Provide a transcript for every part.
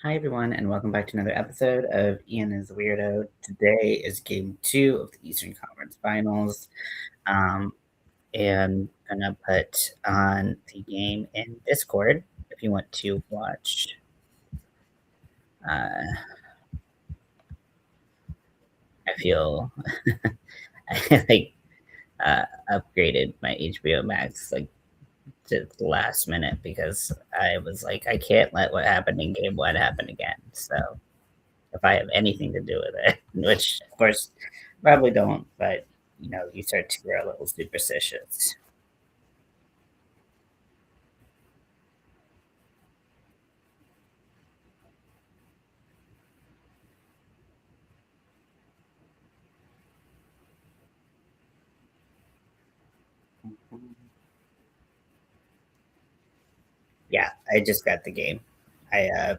Hi, everyone, and welcome back to another episode of Ian is a Weirdo. Today is game two of the Eastern Conference Finals. Um, and I'm gonna put on the game in Discord if you want to watch. Uh, I feel I upgraded my HBO Max to the last minute because I was like, I can't let what happened in game one happen again. So if I have anything to do with it, which of course probably don't, but you start to grow a little superstitious. Yeah, I just got the game. I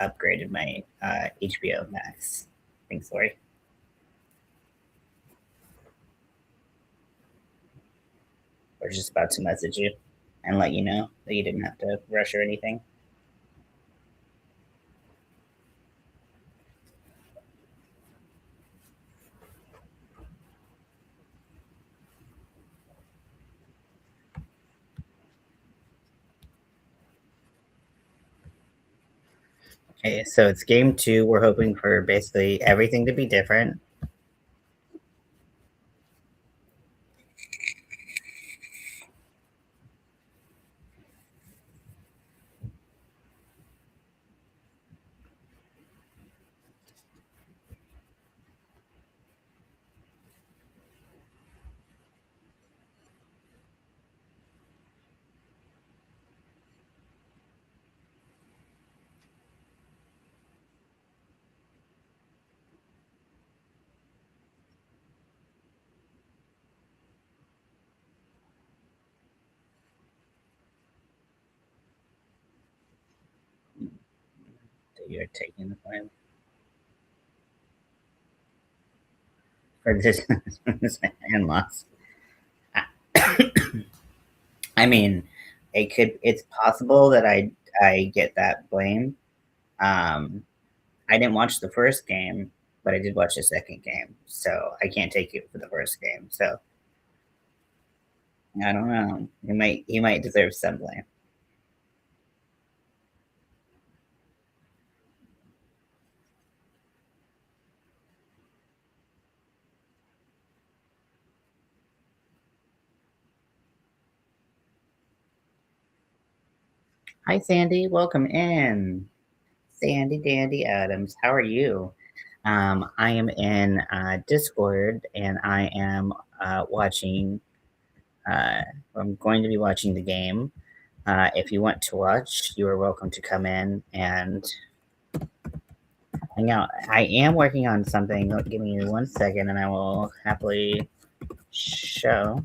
upgraded my HBO Max. Thanks, Lori. We're just about to message you and let you know that you didn't have to rush or anything. Okay, so it's game two. We're hoping for basically everything to be different. That you're taking the blame for this and loss. I mean, it's possible that I get that blame. Um, I didn't watch the first game, but I did watch the second game, so I can't take it for the first game. So I don't know. He might deserve some blame. Hi, Sandy. Welcome in, Sandy Dandy Adams. How are you? I am in Discord, and I am watching. Uh, I'm going to be watching the game. If you want to watch, you are welcome to come in and hang out. I am working on something. Give me 1 second, and I will happily show.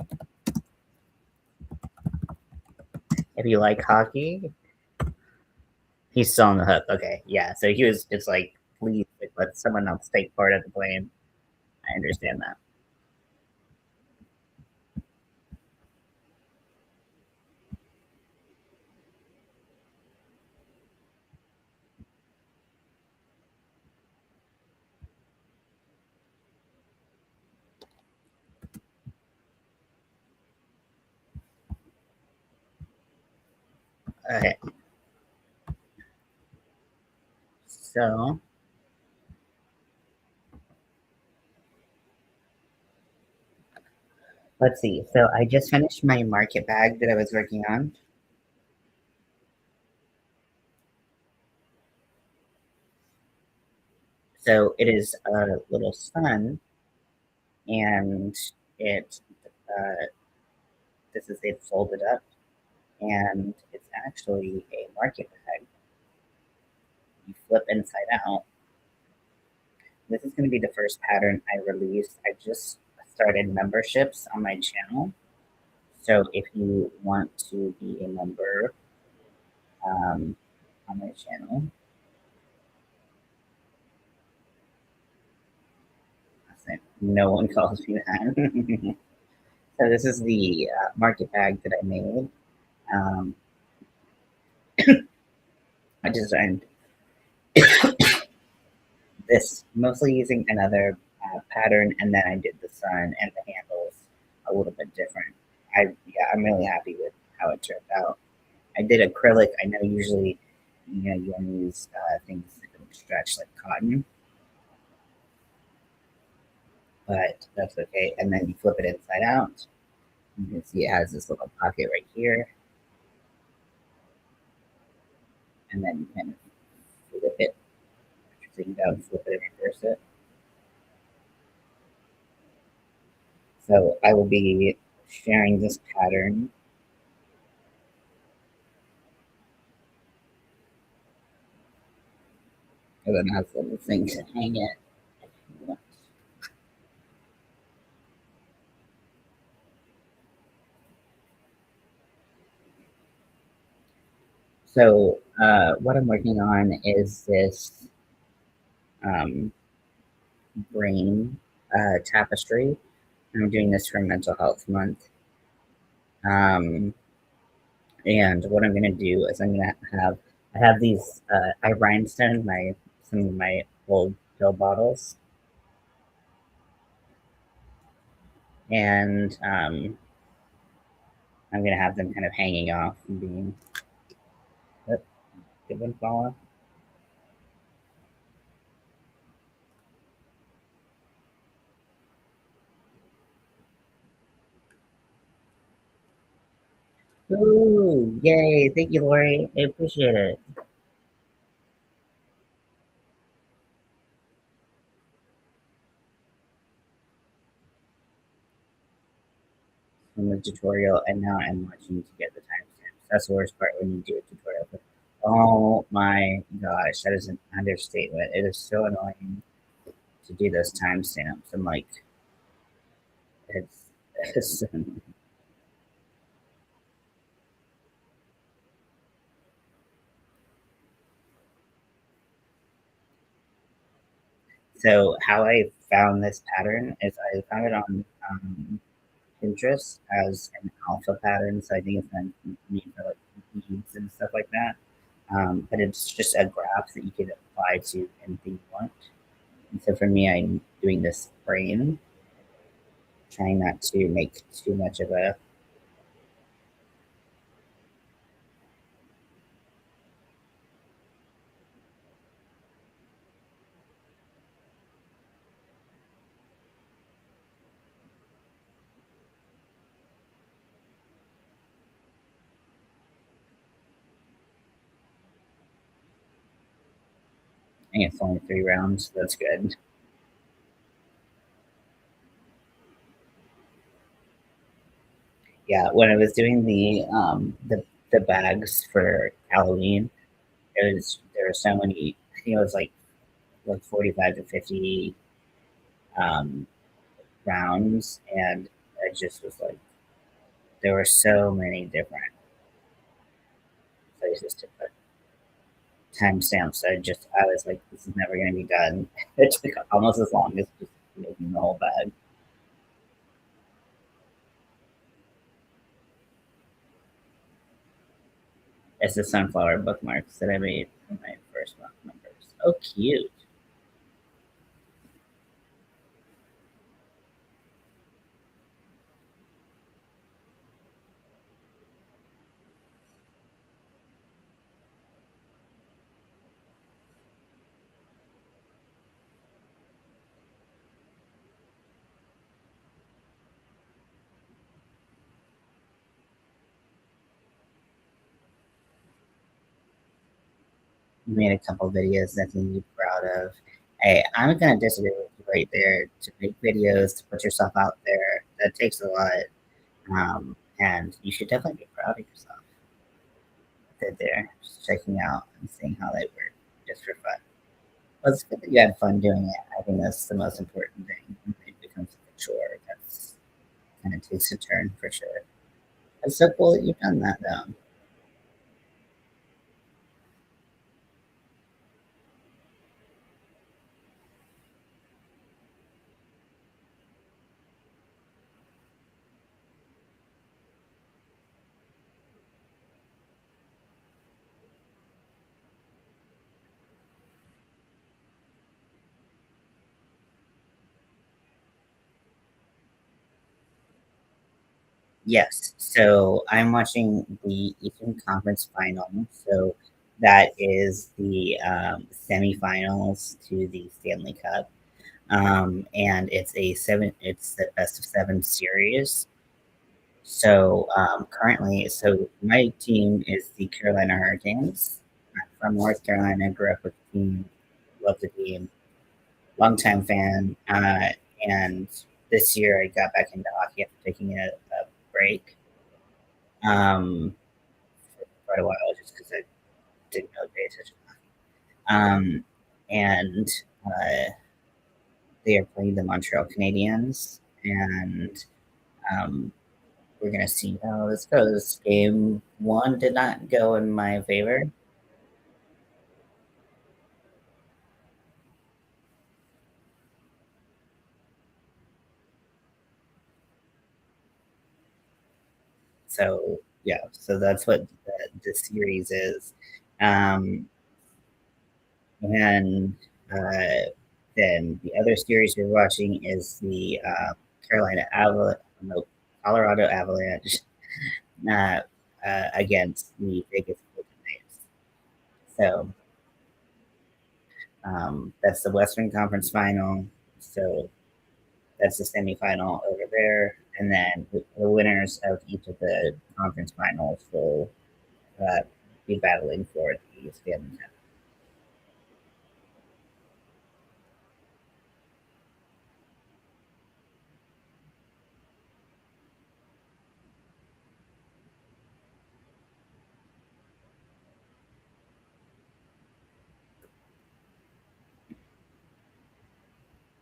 If you like hockey, he's still on the hook. Okay, yeah. So he was just like, please let someone else take part of the blame. I understand that. Okay, so let's see. So I just finished my market bag that I was working on. So it is a little sun, and it uh, this is it folded up, and it's actually a market bag. You flip inside out. This is going to be the first pattern I release. I just started memberships on my channel. So if you want to be a member on my channel, no one calls me that. So this is the market bag that I made. Um, I designed this mostly using another pattern, and then I did the sun and the handles a little bit different. I'm really happy with how it turned out. I did acrylic. I know usually, you want to use things that don't stretch like cotton, but that's okay. And then you flip it inside out. You can see it has this little pocket right here, and then you kind of flip it. So you can flip it and reverse it. So I will be sharing this pattern, and then has little things to hang it. So what I'm working on is this um, brain tapestry. I'm doing this for Mental Health Month. And what I'm gonna do is I have these I rhinestone my some of my old pill bottles, and I'm gonna have them kind of hanging off and being. Oh, did one fall off? Ooh, yay! Thank you, Lori. I appreciate it. From the tutorial, and now I'm watching to get the timestamps. That's the worst part when you do a tutorial. Oh my gosh, that is an understatement. It is so annoying to do those timestamps. I'm like, it's, it's so how I found this pattern is I found it on Pinterest as an alpha pattern. So I think it's meant for like beads and stuff like that. But it's just a graph that you can apply to anything you want. And so for me, I'm doing this frame, trying not to make too much of a I think it's only 3 rounds, so that's good. Yeah, when I was doing the bags for Halloween, there were so many. I think it was like 45 to 50 um, rounds, and I just was like, there were so many different places to put timestamps. I was like, this is never going to be done. It took almost as long as just making the whole bag. It's the sunflower bookmarks that I made for my first month members. Oh, cute. You made a couple videos that you be proud of. Hey, I'm gonna disagree with you right there. To make videos, to put yourself out there, that takes a lot. And you should definitely be proud of yourself. That they're just checking out and seeing how they work just for fun. Well, it's good that you had fun doing it. I think that's the most important thing. When it becomes like a chore, that's kind of takes a turn for sure. It's so cool that you've done that though. Yes. So I'm watching the Eastern Conference Final. So that is the semifinals to the Stanley Cup. And it's the best of seven series. So currently, so my team is the Carolina Hurricanes. I'm from North Carolina, grew up with the team, love the team, longtime fan. And this year I got back into hockey after taking a break for quite a while just because I didn't really pay attention to hockey. And uh, they are playing the Montreal Canadiens, and um, we're gonna see how this goes. Game one did not go in my favor, so yeah, so that's what the series is. Um, and then the other series we're watching is the Carolina Avalanche, no, Colorado Avalanche uh, against the Vegas Golden Knights. So that's the Western Conference Final. So that's the semifinal over there, and then the winners of each of the conference finals will uh, be battling for the Stanley Cup.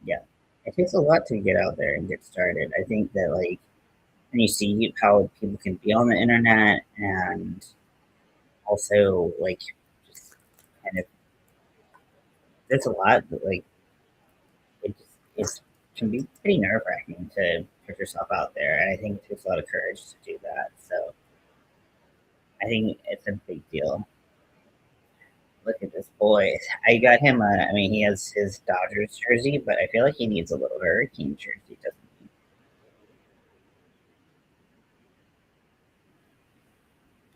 Yeah, it takes a lot to get out there and get started. I think that like when you see how people can be on the internet and also like just kind of there's a lot that like it just it's can be pretty nerve wracking to put yourself out there, and I think it takes a lot of courage to do that. So I think it's a big deal. Look at this boy. I got him. I mean, he has his Dodgers jersey, but I feel like he needs a little Hurricane jersey, doesn't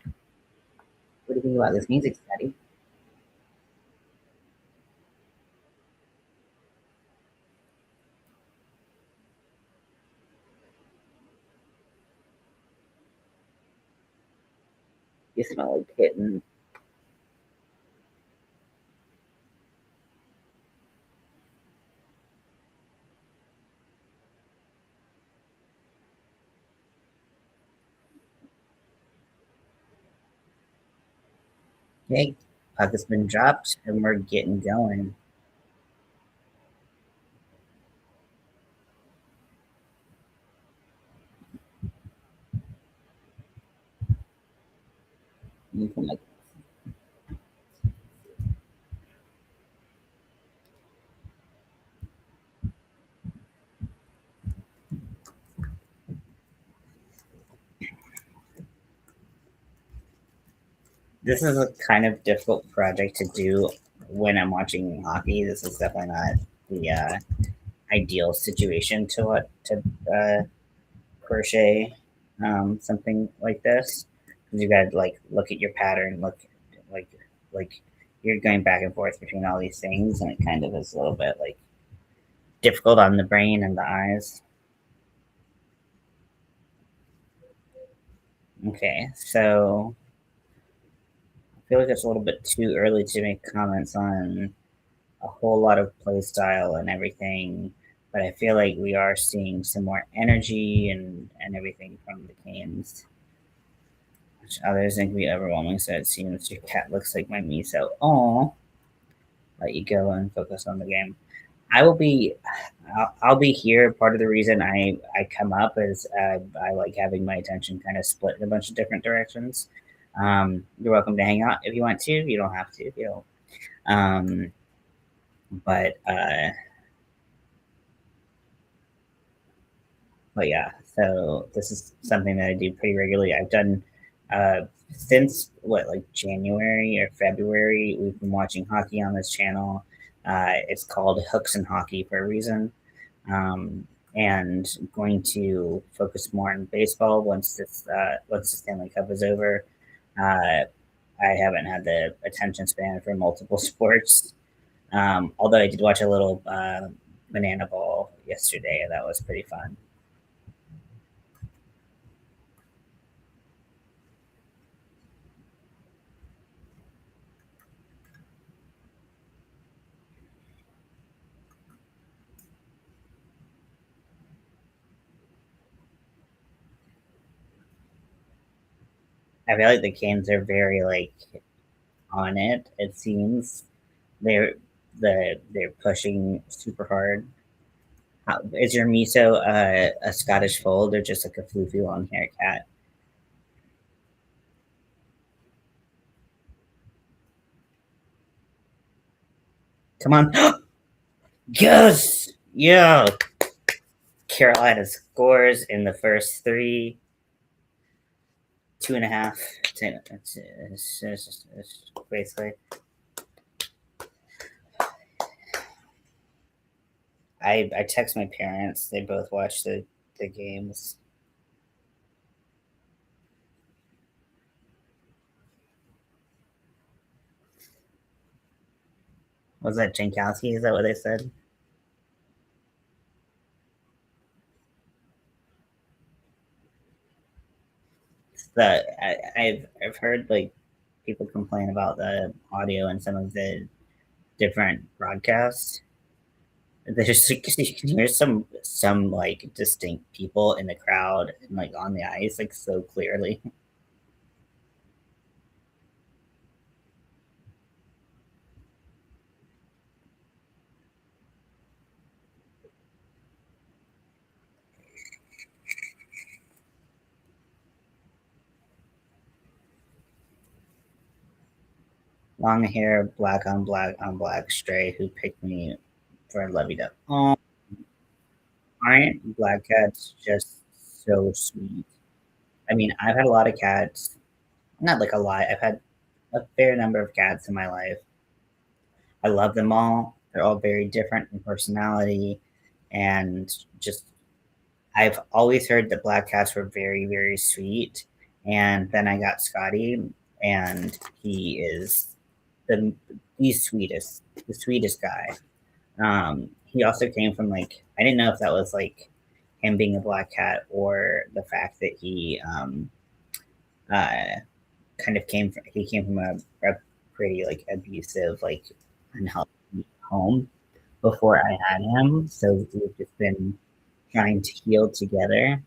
he? What do you think about this music, Scotty? You smell like kitten. Hey, puck has been dropped, and we're getting going. You can, like, this is a kind of difficult project to do when I'm watching hockey. This is definitely not the ideal situation to what to crochet something like this because you got to like look at your pattern, look like like you're going back and forth between all these things, and it kind of is a little bit like difficult on the brain and the eyes. Okay, so I feel like it's a little bit too early to make comments on a whole lot of play style and everything, but I feel like we are seeing some more energy and everything from the Canes, which others think can be overwhelming. So it seems your cat looks like my miso. Oh, let you go and focus on the game. I will be, I'll be here. Part of the reason I come up is I like having my attention kind of split in a bunch of different directions. You're welcome to hang out if you want to. You don't have to if you don't. But but yeah, so this is something that I do pretty regularly. I've done uh, since what like January or February. We've been watching hockey on this channel. It's called Hooks and Hockey for a reason. Um, and going to focus more on baseball once the Stanley Cup is over. Uh, I haven't had the attention span for multiple sports. Although I did watch a little banana ball yesterday, that was pretty fun. I feel like the Canes are very like on it. It seems they're they're pushing super hard. Is your miso a Scottish fold or just like a floofy long hair cat? Come on, yes, yeah. Carolina scores in the first three, 2.5. It's basically. I text my parents. They both watch the games. Was that Jankowski? Is that what they said? That I've heard like people complain about the audio and some of the different broadcasts. There's you can hear some like distinct people in the crowd and like on the ice like so clearly. Long hair, black on black stray who picked me for Lovey Duck. Oh, aren't black cats just so sweet? I mean, I've had a lot of cats. Not like a lot. I've had a fair number of cats in my life. I love them all. They're all very different in personality, and just I've always heard that black cats were very, very sweet. And then I got Scotty, and he is the the sweetest guy. He also came from like I didn't know if that was like him being a black cat or the fact that uh, he came from a pretty like abusive like unhealthy home before I had him. So we've just been trying to heal together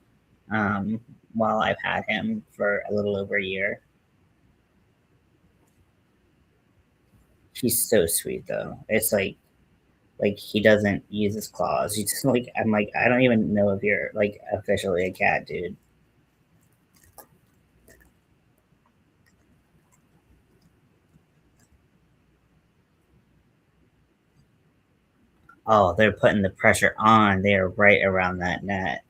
um, while I've had him for a little over a year. He's so sweet though. It's like he doesn't use his claws. He's just like I'm like I don't even know if you're like officially a cat, dude. Oh, they're putting the pressure on. They are right around that net.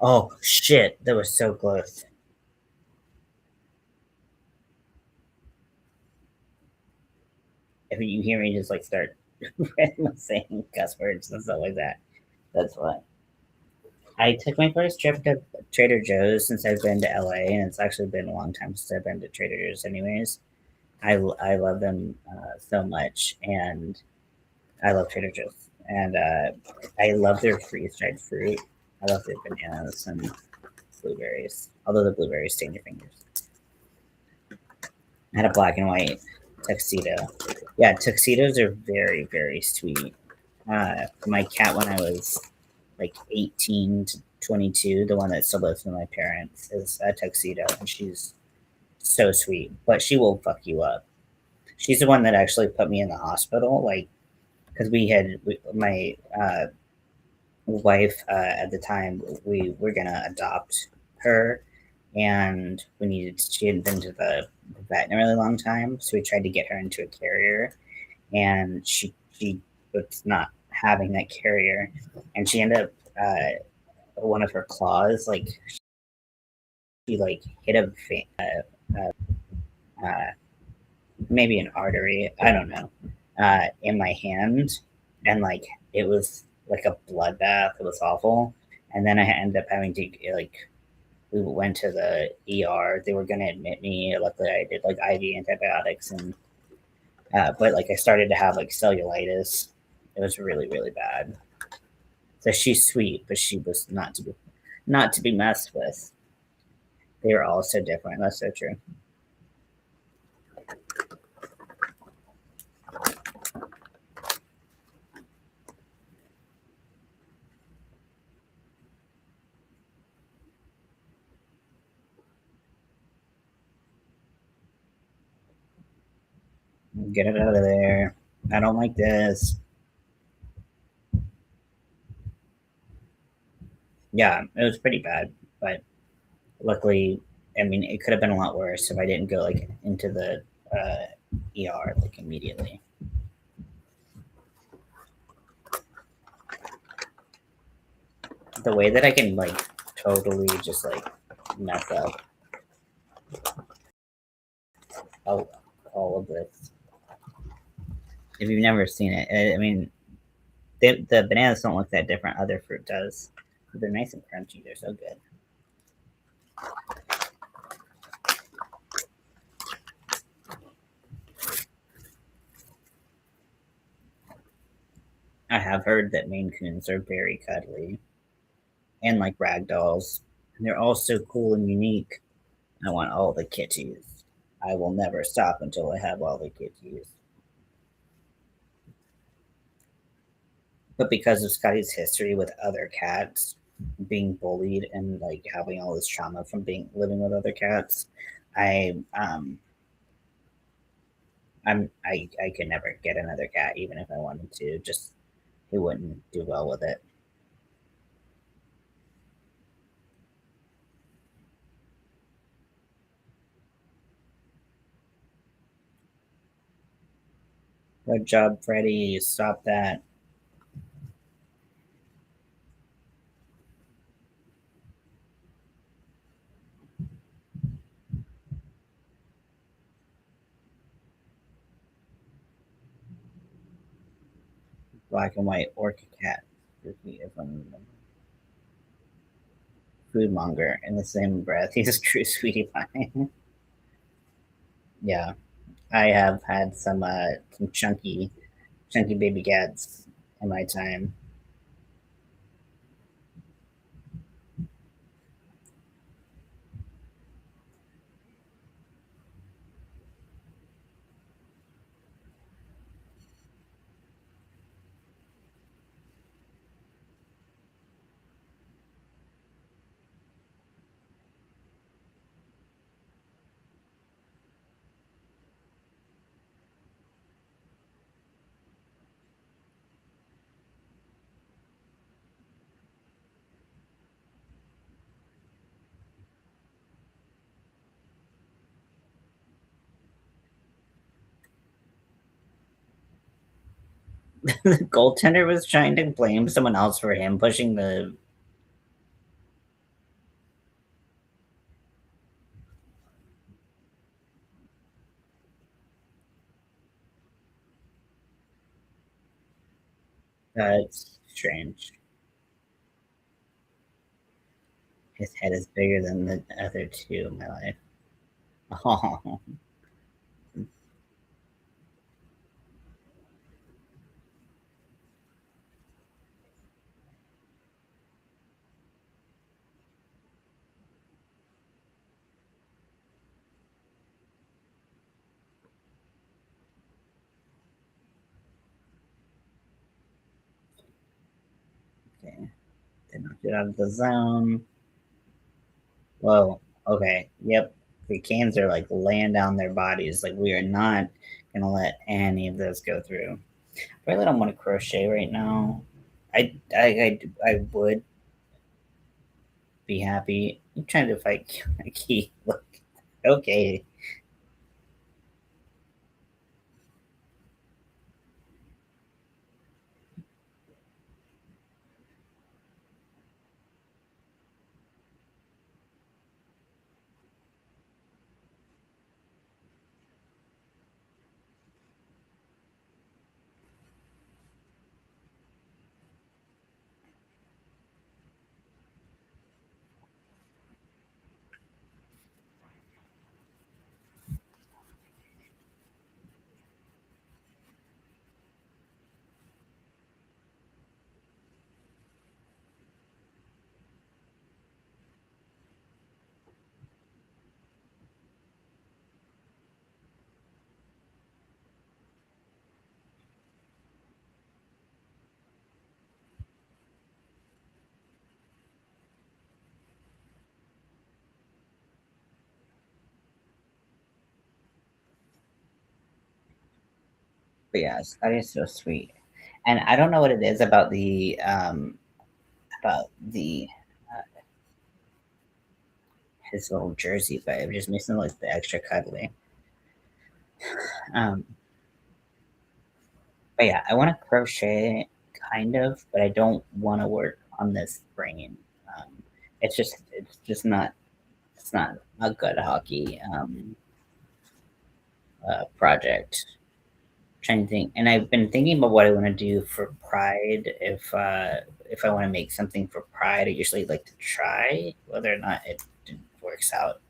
Oh shit, that was so close. If you hear me just like start saying cuss words and stuff like that, that's why. I took my first trip to Trader Joe's since I've been to LA, and it's actually been a long time since I've been to Trader Joe's, anyways. I love them so much, and I love Trader Joe's, and I love their freeze dried fruit. I love their bananas and blueberries, although the blueberries sting your fingers. I had a black and white tuxedo. Yeah, tuxedos are very, very sweet. My cat, when I was like 18 to 22, the one that still lives with my parents, is a tuxedo, and she's so sweet, but she will fuck you up. She's the one that actually put me in the hospital, like, because my wife at the time, we were gonna adopt her, and she hadn't been to the vet in a really long time, so we tried to get her into a carrier, and she was not having that carrier, and she ended up one of her claws like she like hit a uh, maybe an artery, I don't know, in my hand, and like it was like a bloodbath. It was awful, and then I ended up having to like we went to the ER. They were gonna admit me. Luckily, I did like IV antibiotics, and but like I started to have like cellulitis. It was really really bad. So she's sweet, but she was not to be messed with. They were all so different. That's so true. Get it out of there. I don't like this. Yeah, it was pretty bad, but luckily, I mean, it could have been a lot worse if I didn't go like into the ER like immediately. The way that I can like totally just like mess up all, all of this. If you've never seen it, I mean, the bananas don't look that different. Other fruit does. They're nice and crunchy. They're so good. I have heard that Maine Coons are very cuddly and like rag dolls. And they're all so cool and unique. I want all the kitties. I will never stop until I have all the kitties. But because of Scotty's history with other cats being bullied and like having all this trauma from being living with other cats, I I could never get another cat even if I wanted to. Just he wouldn't do well with it. Good job, Freddie. Stop that. Black and white orca cat. Foodmonger in the same breath. He's a true sweetie pie. Yeah, I have had some chunky baby cats in my time. The goaltender was trying to blame someone else for him pushing the. It's strange. His head is bigger than the other two in my life. Oh, okay. They knocked it out of the zone. Whoa. Okay. Yep. The cans are like laying down their bodies. Like we are not gonna let any of this go through. I really don't want to crochet right now. I would be happy. I'm trying to fight a key. Look. Okay. But yeah, Scotty is so sweet, and I don't know what it is about the uh, his little jersey, but it just makes him look the extra cuddly. Um, but yeah, I want to crochet kind of, but I don't want to work on this brain. It's just not a good hockey project. Trying to think, and I've been thinking about what I want to do for Pride. If I want to make something for Pride, I usually like to try whether or not it works out.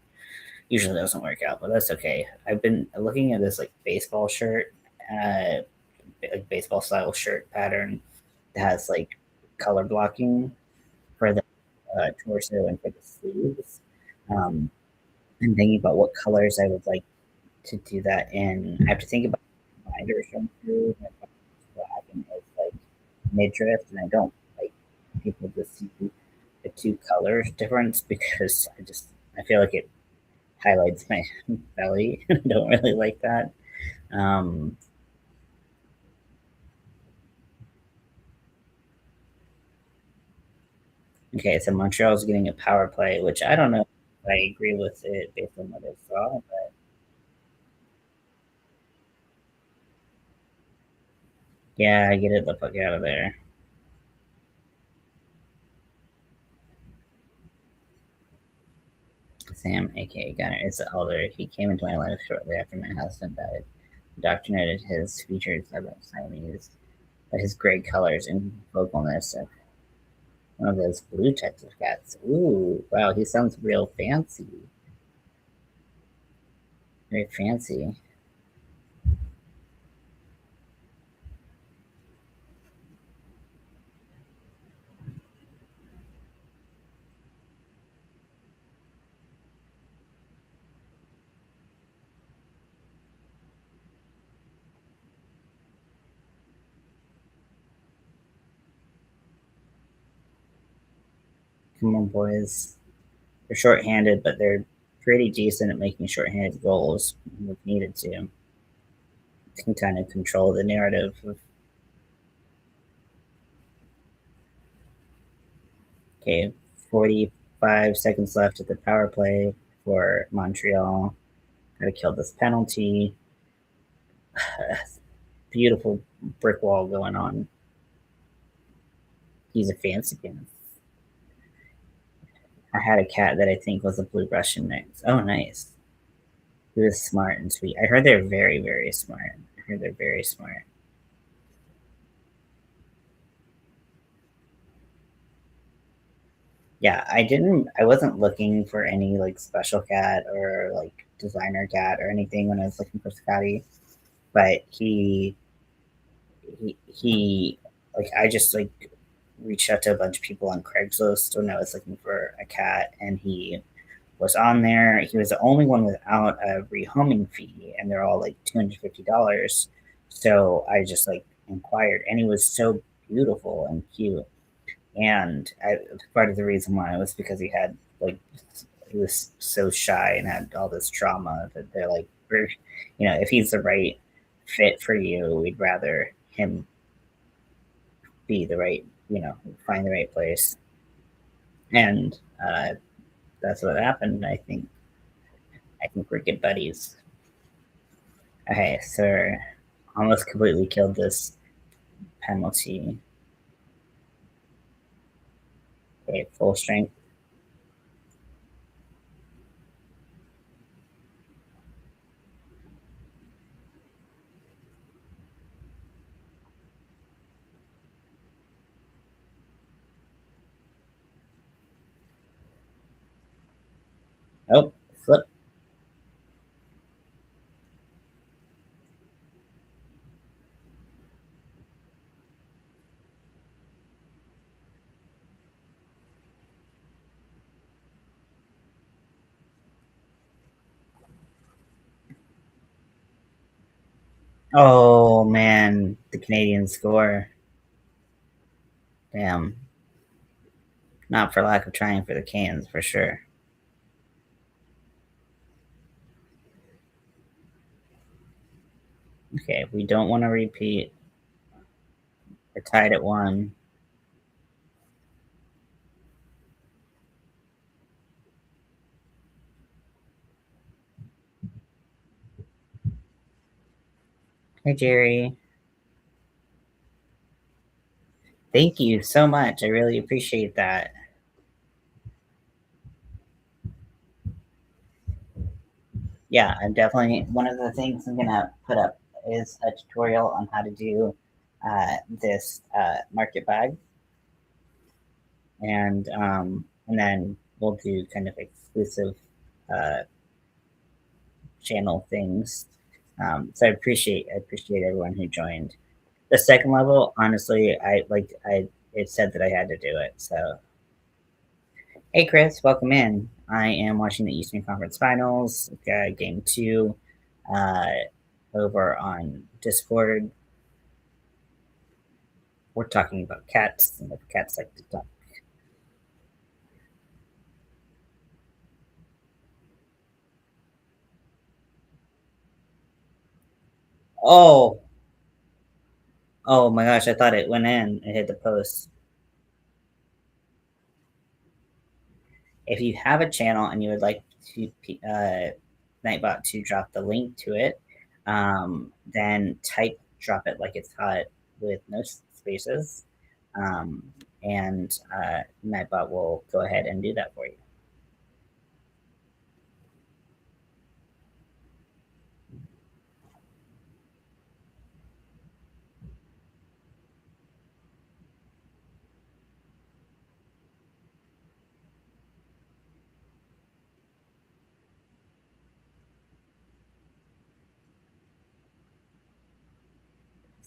Usually doesn't work out, but that's okay. I've been looking at this like baseball shirt, uh, like baseball style shirt pattern that has like color blocking for the torso and for the sleeves. Um, I'm thinking about what colors I would like to do that in. I have to think about binders going through. What happened is like midriff, and I don't like people to see the two colors difference because I feel like it highlights my belly. I don't really like that. Um, okay, so Montreal's getting a power play, which I don't know if I agree with it based on what I saw, but yeah, I get it the fuck out of there. Sam, aka Gunner, is the elder. He came into my life shortly after my husband died. Indoctrinated his features about Siamese, but his great colors and vocalness of one of those blue Texas cats. Ooh, wow, he sounds real fancy. Very fancy. Come on, boys. They're short-handed, but they're pretty decent at making short-handed goals if needed to. Can kind of control the narrative. Okay, 45 seconds left at the power play for Montreal. Gotta kill this penalty. Beautiful brick wall going on. He's a fancy pants. I had a cat that I think was a blue Russian mix. Oh, nice. He was smart and sweet. I heard they're very, very smart. I heard they're very smart. Yeah, I wasn't looking for any like special cat or like designer cat or anything when I was looking for Scotty, but he like I just like reached out to a bunch of people on Craigslist when I was looking for a cat, and he was on there. He was the only one without a rehoming fee, and they're all like $250. So I just like inquired, and he was so beautiful and cute. And part of the reason why was because he was so shy and had all this trauma that they're like, if he's the right fit for you, we'd rather him be the right, find the right place. And that's what happened. I think we're good buddies. Okay, so almost completely killed this penalty. Okay, full strength. Oh, flip. Oh man, the Canadian score. Damn. Not for lack of trying for the cans, for sure. Okay, we don't want to repeat. We're tied at one. Hey, Jerry. Thank you so much. I really appreciate that. Yeah, I'm definitely one of the things I'm gonna put up is a tutorial on how to do this market bag, and then we'll do kind of exclusive uh, channel things. So I appreciate everyone who joined. The second level, honestly, I it said that I had to do it. So hey, Chris, welcome in. I am watching the Eastern Conference Finals, game two, uh, over on Discord. We're talking about cats and if cats like to talk. Oh, oh my gosh! I thought it went in. It hit the post. If you have a channel and you would like to Nightbot to drop the link to it, then type drop it like it's hot with no spaces, um, and Nightbot will go ahead and do that for you.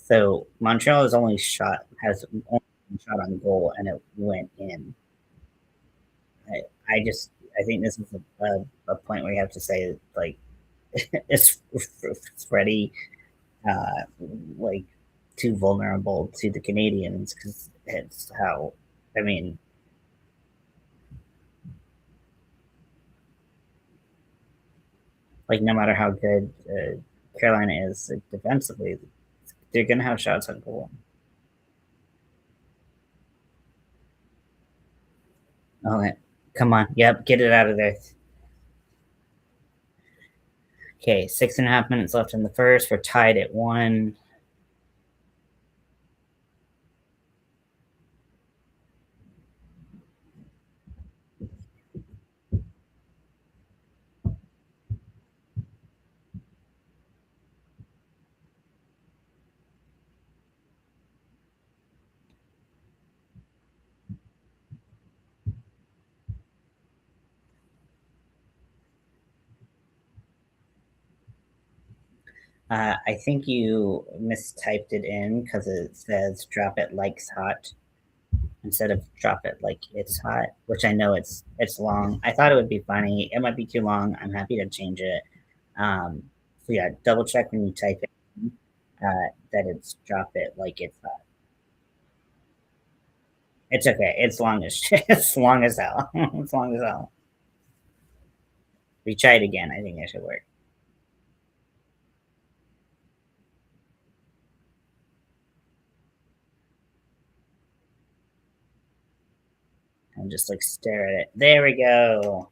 So Montreal has only one shot on goal and it went in. I, I think this is a point where you have to say like it's Freddie uh, like too vulnerable to the Canadians because it's how I mean, like no matter how good Carolina is like, defensively, they're gonna have shots on goal. Okay, come on, yep, get it out of there. Okay, 6.5 minutes left in the first. We're tied at one. I think you mistyped it in because it says drop it likes hot instead of drop it like it's hot, which I know it's long. I thought it would be funny. It might be too long. I'm happy to change it. Um, so yeah, double check when you type it in, that it's drop it like it's hot. It's okay. It's long as it's long as hell. It's long as hell. We try it again. I think it should work. And just like stare at it. There we go.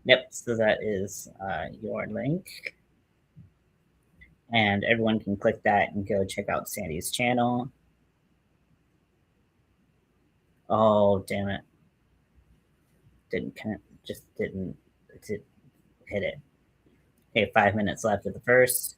Yep. So that is your link. And everyone can click that and go check out Sandy's channel. Oh, damn it. Didn't just didn't hit it. Okay, 5 minutes left of the first.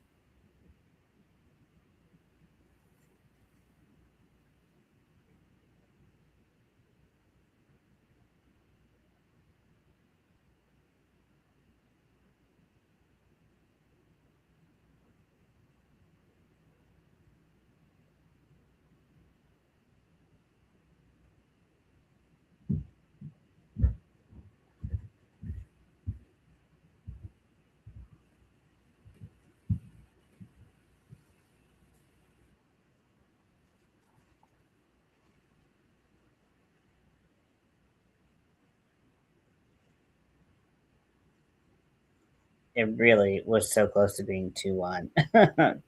It really was so close to being 2-1.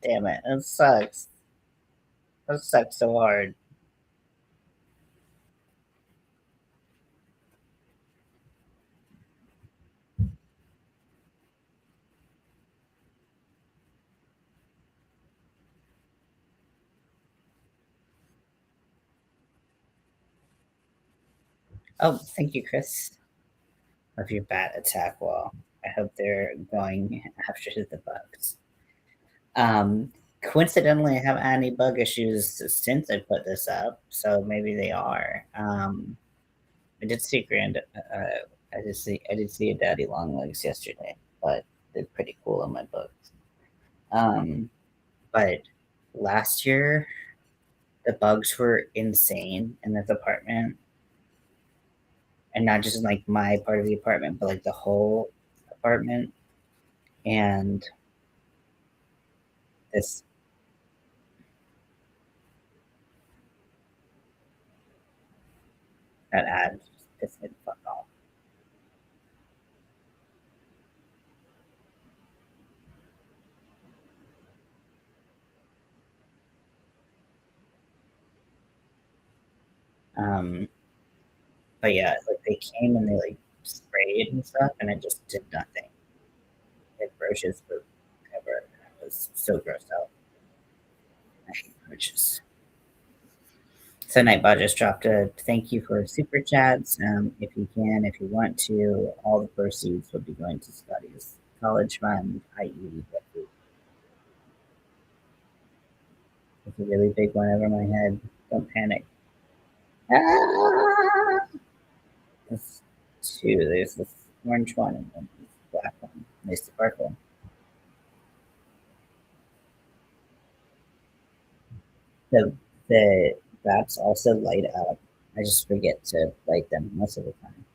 Damn it, it sucks. It sucks so hard. Oh, thank you, Chris, of your bat attack wall. I hope they're going after the bugs. Coincidentally, I haven't had any bug issues since I put this up, so maybe they are. I did see I did see a daddy long legs yesterday, but they're pretty cool in my books. Um, but last year the bugs were insane in this apartment, and not just in like my part of the apartment, but like the whole apartment. And this that ad just pissed me the fuck off. Um, but yeah, like they came and they like sprayed and stuff, and it just did nothing. It roaches forever. I was so grossed out. I hate roaches. So Nightbot just dropped a thank you for super chats. If you can, if you want to, all the proceeds will be going to Scotty's college fund, i.e., it's a really big one over my head. Don't panic. Ah! There's two. There's this orange one and then this black one. They sparkle. The the bats also light up. I just forget to light them most of the time.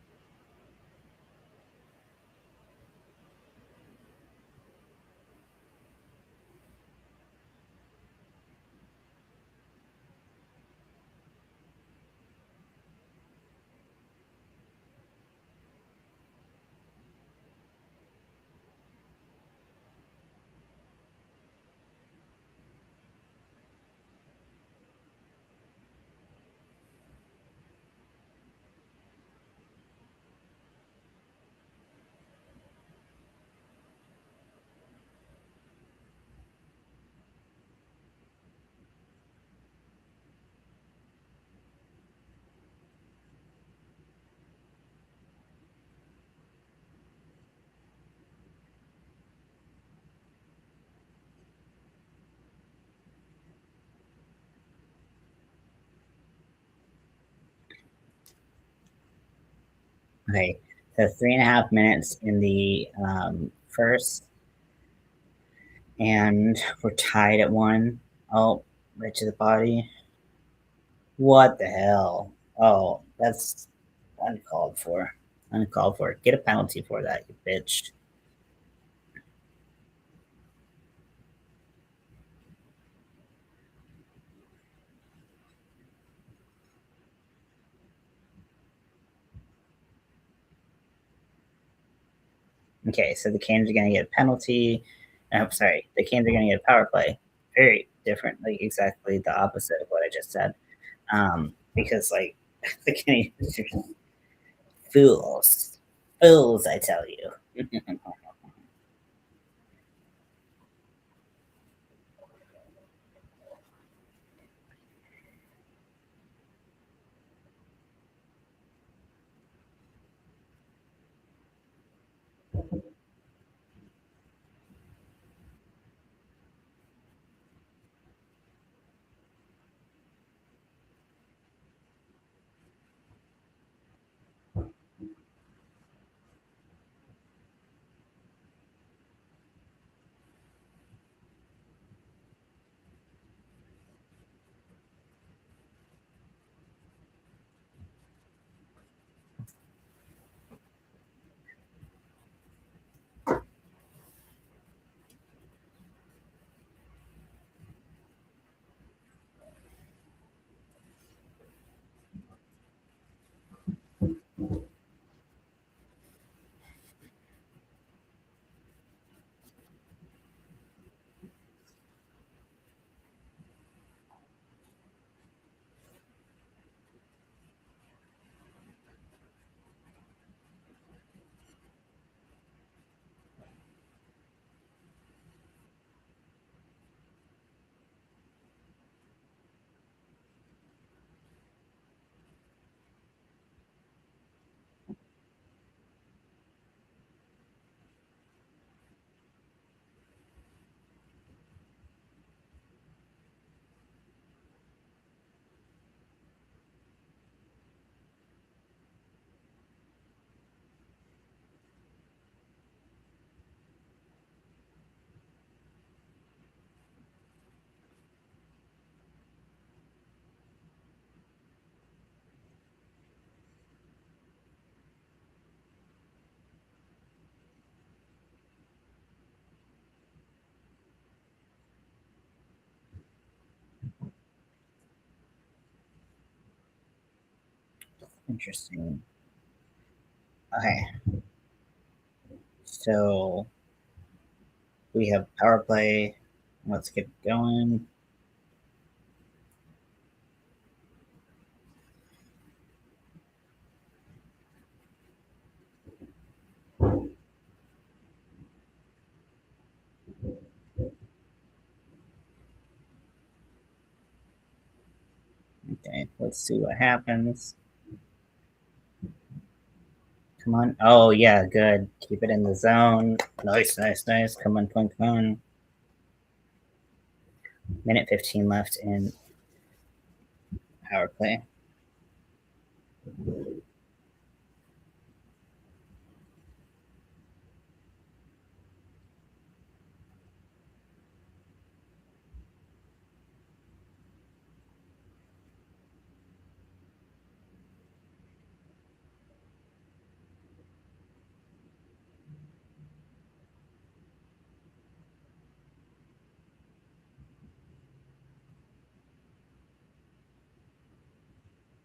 Okay, so 3.5 minutes in the first, and we're tied at one. Oh, right to the body. What the hell? Oh, that's uncalled for. Uncalled for. Get a penalty for that, you bitch. Okay, so the Canes are going to get a penalty. I'm sorry, the Canes are going to get a power play. Very different, like exactly the opposite of what I just said. Because like the Canadians are just fools, fools, I tell you. Interesting. Okay, so we have power play. Let's get going. Okay, let's see what happens. Come on. Oh, yeah, good. Keep it in the zone. Nice, nice, nice. Come on, come on, come on. Minute 15 left in power play.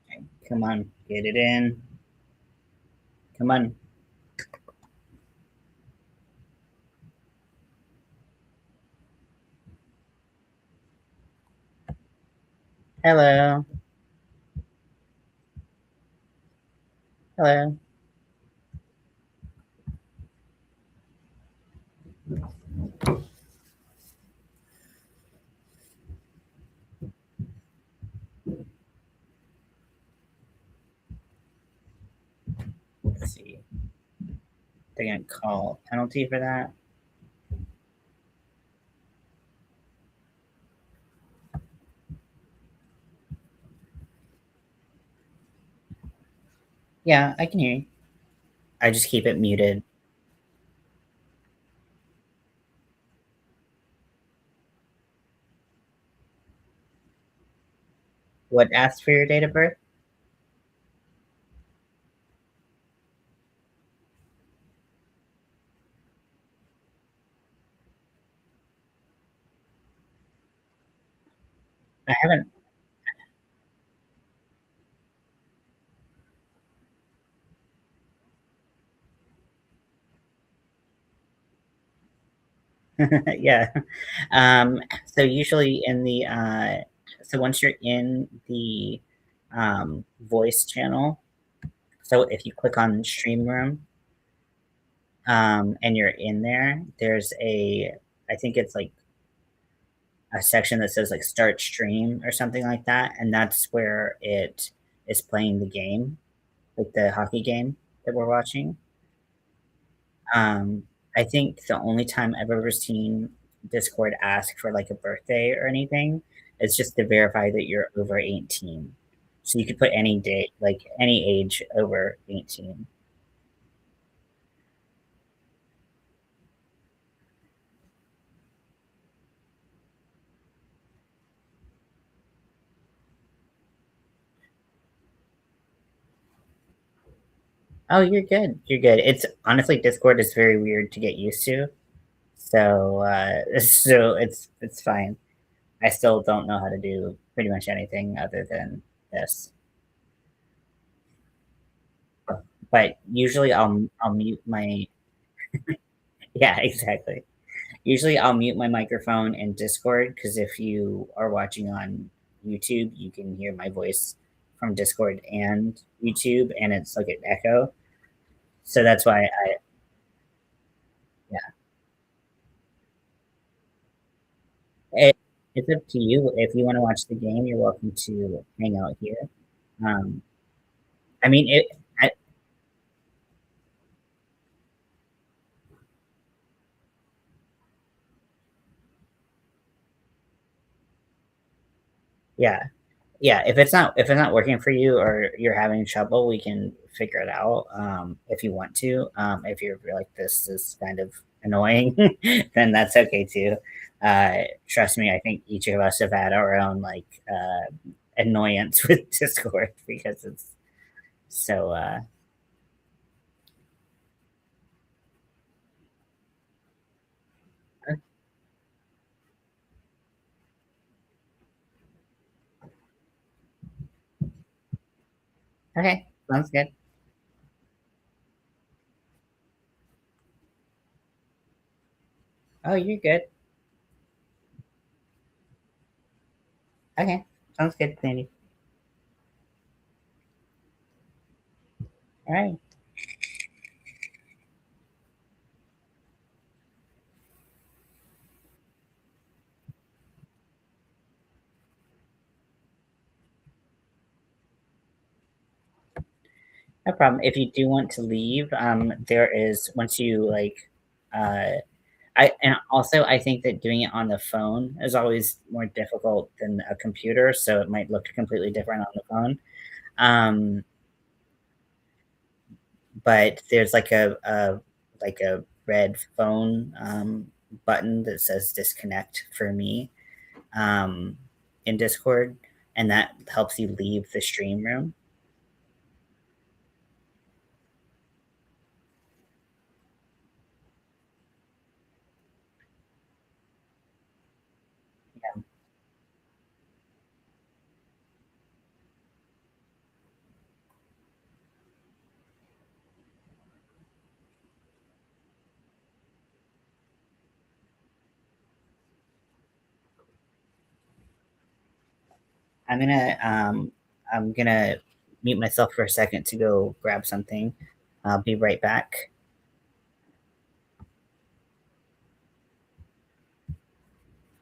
Okay, come on, get it in. Come on. Hello. Hello. Let's see. They're gonna call penalty for that. Yeah, I can hear you. I just keep it muted. What asked for your date of birth? I haven't. Yeah. So usually in the so once you're in the voice channel, so if you click on stream room and you're in there, there's a I think it's like a section that says like start stream or something like that, and that's where it is playing the game, like the hockey game that we're watching. Um, I think the only time I've ever seen Discord ask for like a birthday or anything is just to verify that you're over 18. So you could put any date, like any age over 18. Oh, you're good. You're good. It's honestly Discord is very weird to get used to. So so it's fine. I still don't know how to do pretty much anything other than this. But usually I'll mute my yeah, exactly. Usually I'll mute my microphone in Discord because if you are watching on YouTube, you can hear my voice from Discord and YouTube and it's like an echo. So that's why I yeah. It, it's up to you. If you want to watch the game, you're welcome to hang out here. Um, I mean it I, yeah. Yeah, if it's not working for you or you're having trouble, we can figure it out if you want to. If you're like this is kind of annoying, then that's okay too. Trust me, I think each of us have had our own like annoyance with Discord because it's so. Okay, Sounds good. Oh, you're good. Okay. Sounds good, Sandy. All right. No problem. If you do want to leave, there is once you like, uh, and also I think that doing it on the phone is always more difficult than a computer, so it might look completely different on the phone. Um, but there's like a red phone button that says disconnect for me um, in Discord, and that helps you leave the stream room. Yeah. I'm gonna um, I'm gonna mute myself for a second to go grab something. I'll be right back.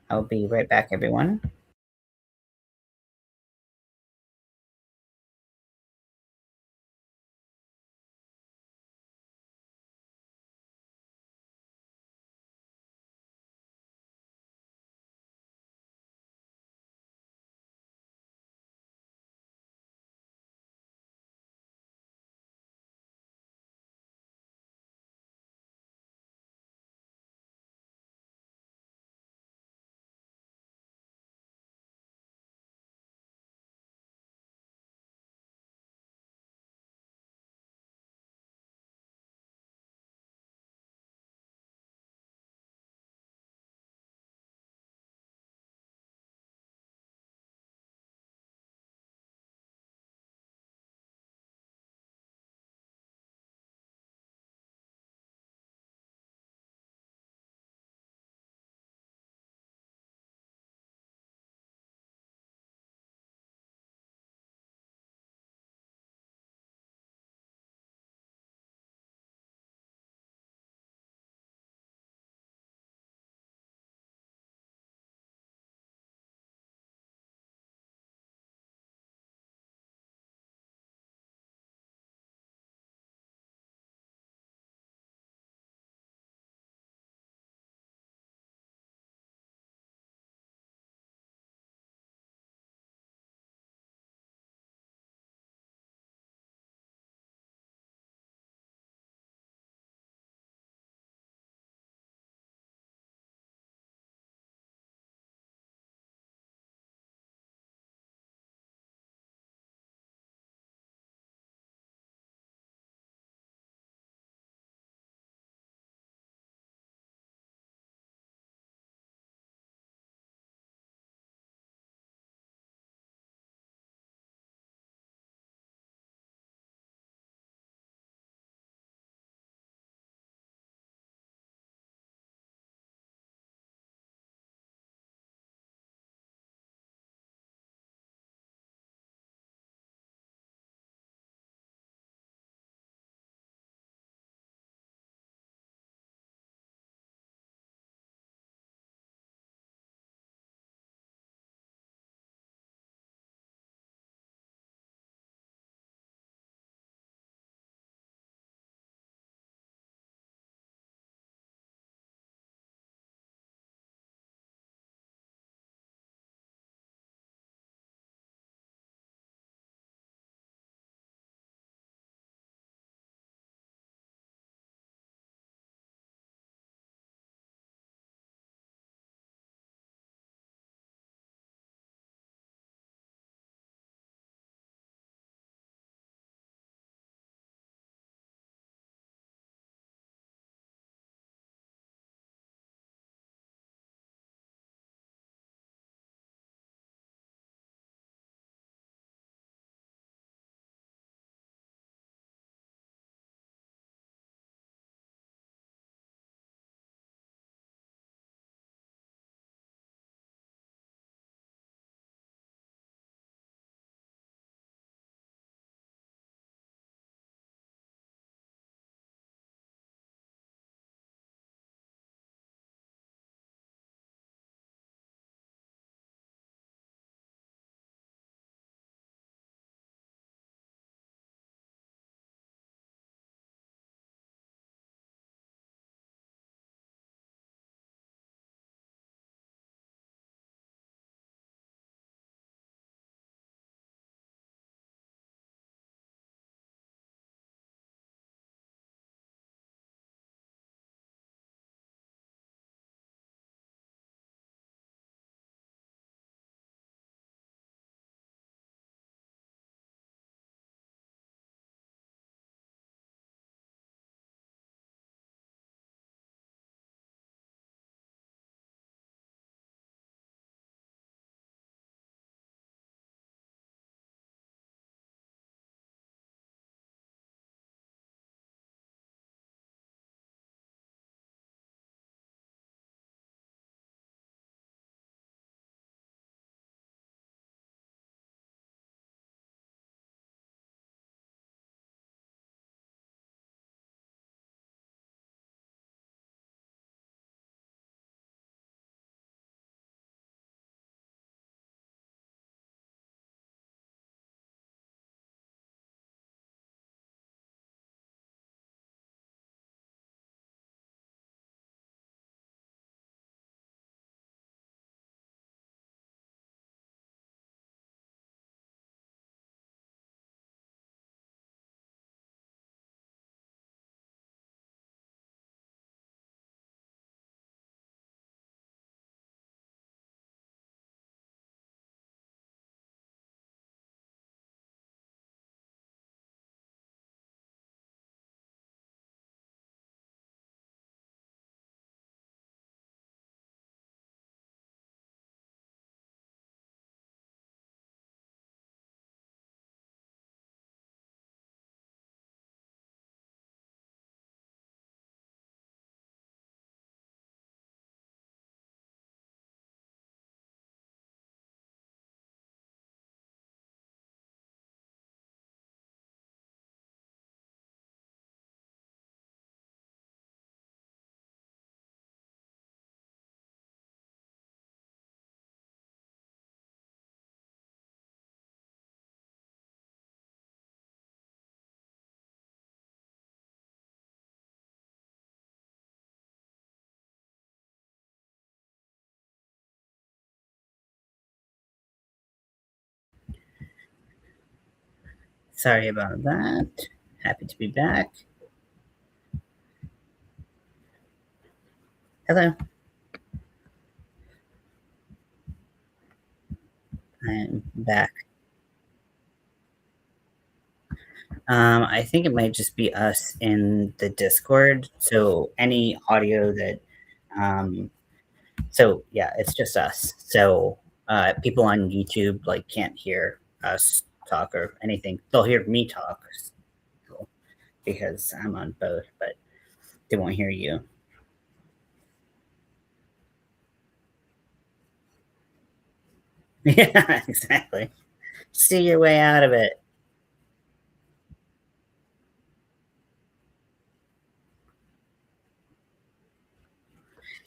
I'll be right back, everyone. Sorry about that. Happy to be back. Hello, I'm back. I think it might just be us in the Discord. So any audio that, um, so yeah, it's just us. So people on YouTube like can't hear us talk or anything. They'll hear me talk so, because I'm on both, but they won't hear you. Yeah, exactly. See your way out of it.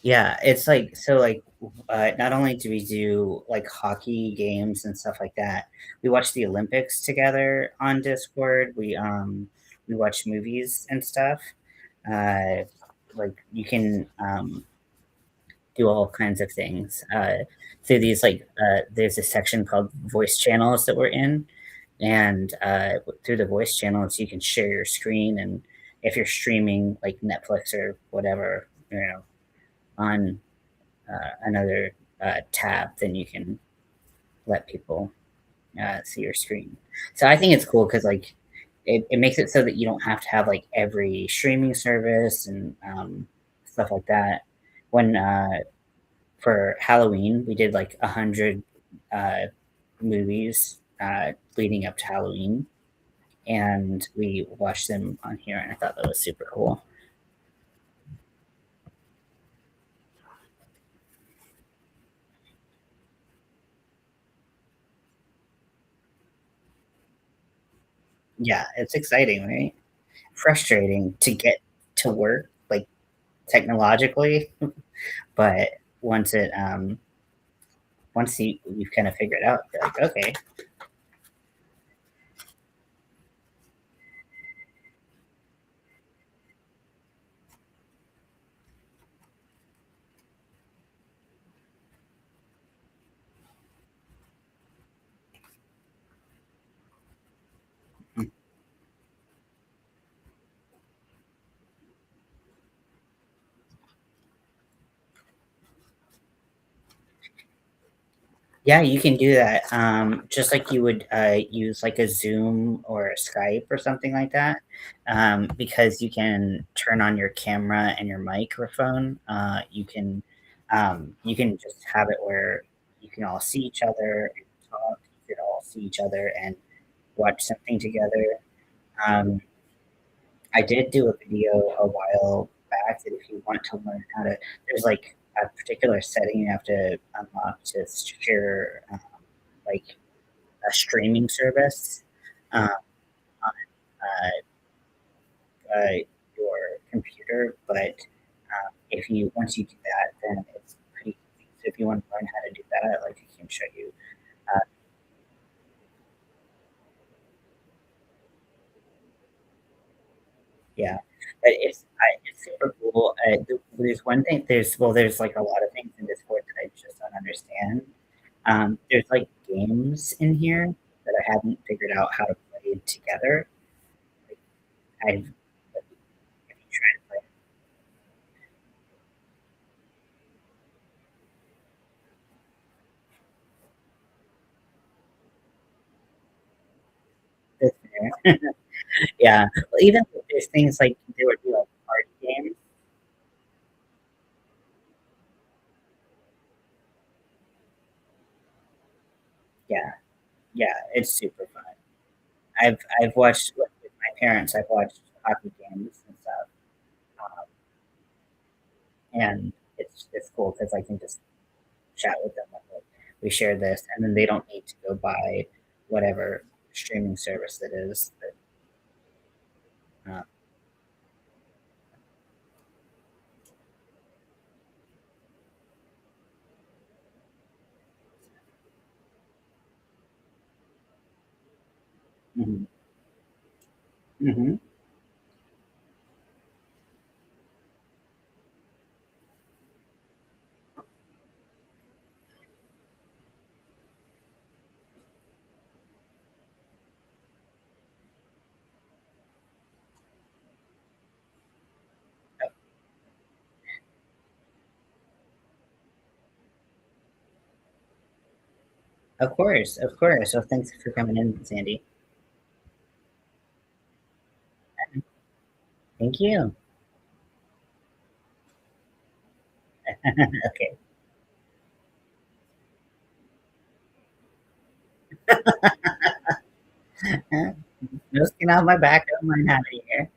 Yeah, it's like so like not only do we do like hockey games and stuff like that, we watch the Olympics together on Discord. We watch movies and stuff. Uh like you can do all kinds of things. Through these there's a section called voice channels that we're in, and through the voice channels you can share your screen, and if you're streaming like Netflix or whatever, on another tab, then you can let people see your screen. So I think it's cool because like it makes it so that you don't have to have like every streaming service and stuff like that. When for Halloween, we did like 100 uh, movies leading up to Halloween, and we watched them on here, and I thought that was super cool. Yeah, it's exciting, right? Frustrating to get to work like technologically, but once it once you've kind of figured it out, you're like, okay. Yeah, you can do that. Just like you would use like a Zoom or a Skype or something like that, because you can turn on your camera and your microphone. You can just have it where you can all see each other and talk. You can all see each other and watch something together. Um, I did do a video a while back that if you want to learn how to, there's like a particular setting you have to unlock to share like a streaming service on uh, your computer. But if you once you do that, then it's pretty easy. So if you want to learn how to do that, like I can show you. Uh, yeah, but it's super cool. There's one thing. There's like a lot of things in Discord that I just don't understand. There's like games in here that I haven't figured out how to play together. Like I've have you tried to play this there? Yeah. Well, even if there's things like there would be like party games. Yeah, yeah, it's super fun. I've watched with my parents. I've watched hockey games and stuff, um, and it's cool because I can just chat with them. Like, we share this, and then they don't need to go buy whatever streaming service it is. That, mhm, mhm. Of course, of course. Well, thanks for coming in, Sandy. Thank you. Okay. No skin off my back. I don't mind having you here.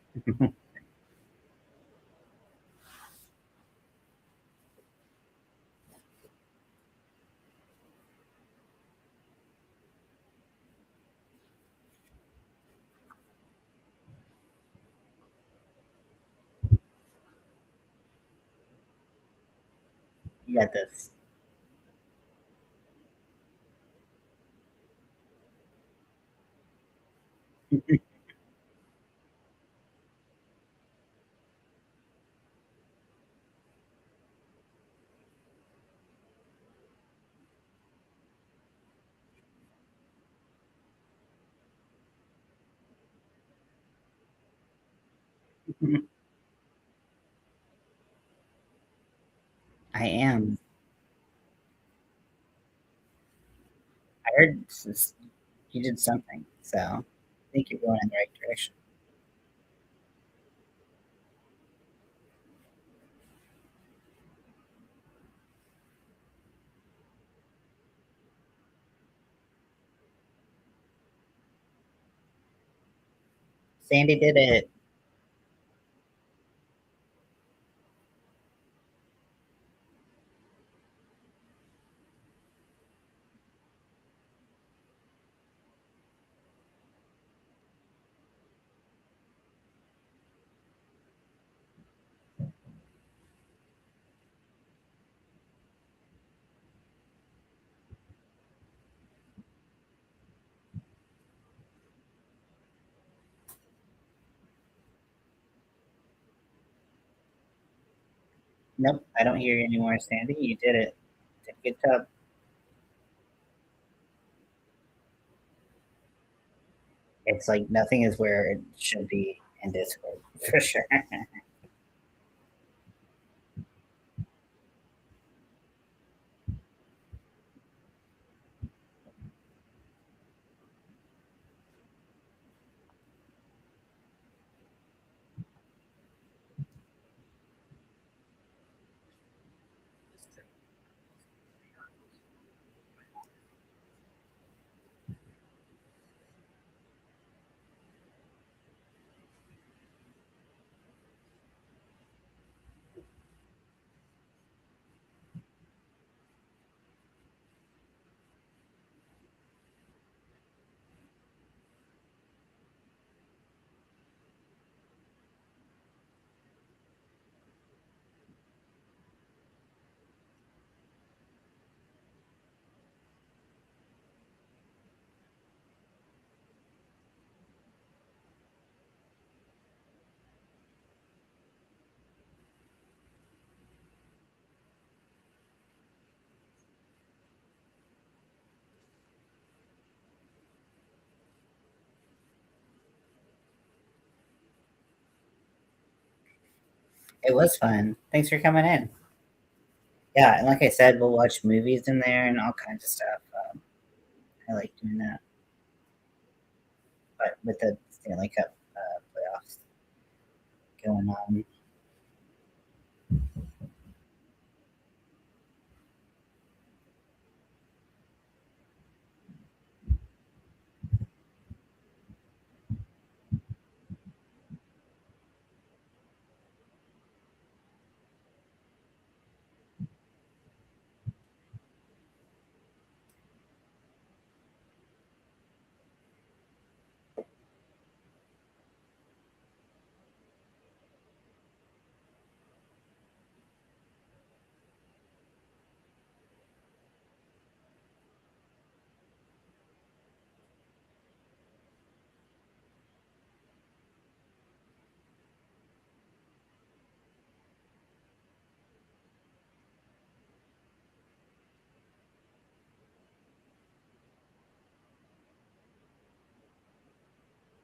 You got this. I am. I heard you did something, so I think you're going in the right direction. Sandy did it. Nope, I don't hear you anymore, Sandy. You did it. Did a good job. It's like nothing is where it should be in Discord for sure. It was fun. Thanks for coming in. Yeah, and like I said, we'll watch movies in there and all kinds of stuff. I like doing that, but with the Stanley Cup playoffs going on.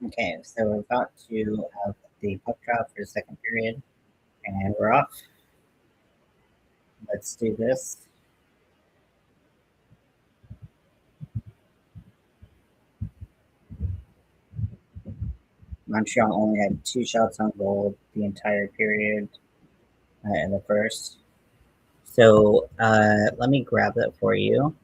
Okay, so we're about to have the puck drop for the second period, and we're off. Let's do this. Montreal only had 2 shots on goal the entire period in the first. So let me grab that for you.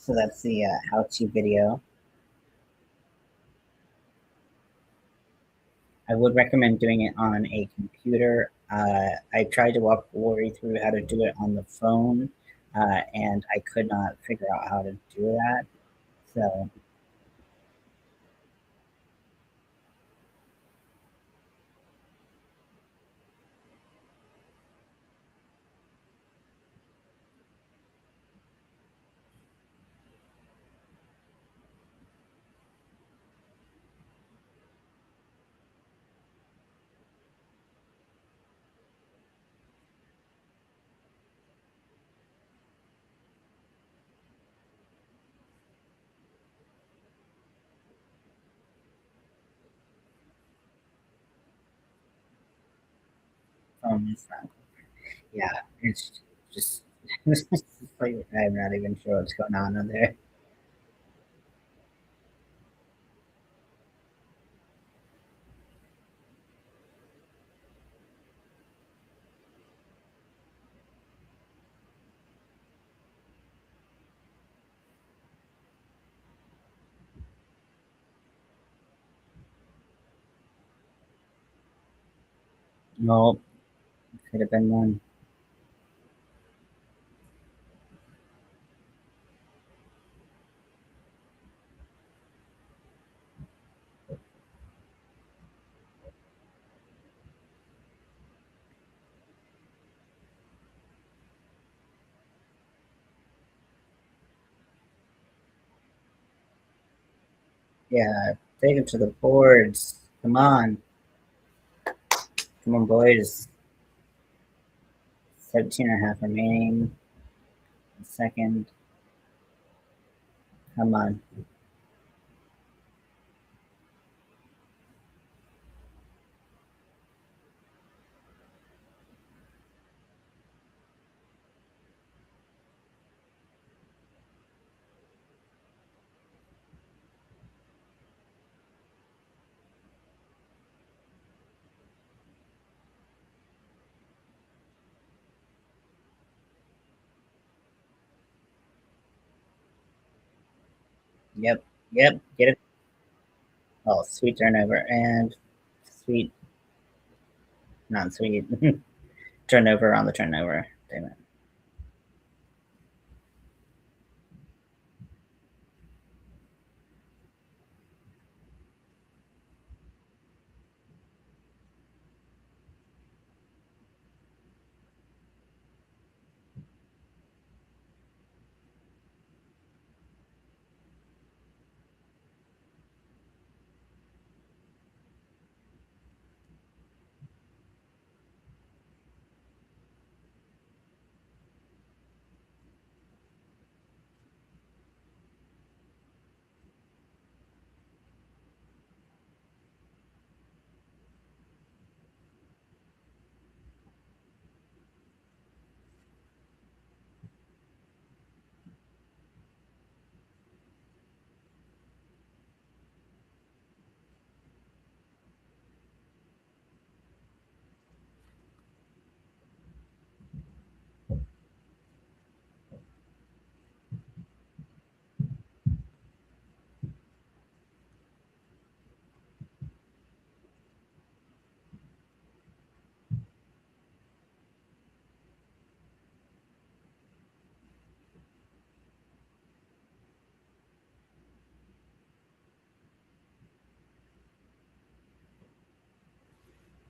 So that's the how-to video. I would recommend doing it on a computer. I tried to walk Lori through how to do it on the phone, and I could not figure out how to do that. So, phone is not. Yeah, it's just it's like I'm not even sure what's going on there. No, could have been one. Yeah, take it to the boards. Come on, boys. 17 and a half remaining. Second, come on. Yep, yep, get it. Oh, sweet turnover and sweet, not sweet turnover on the turnover. Damn it.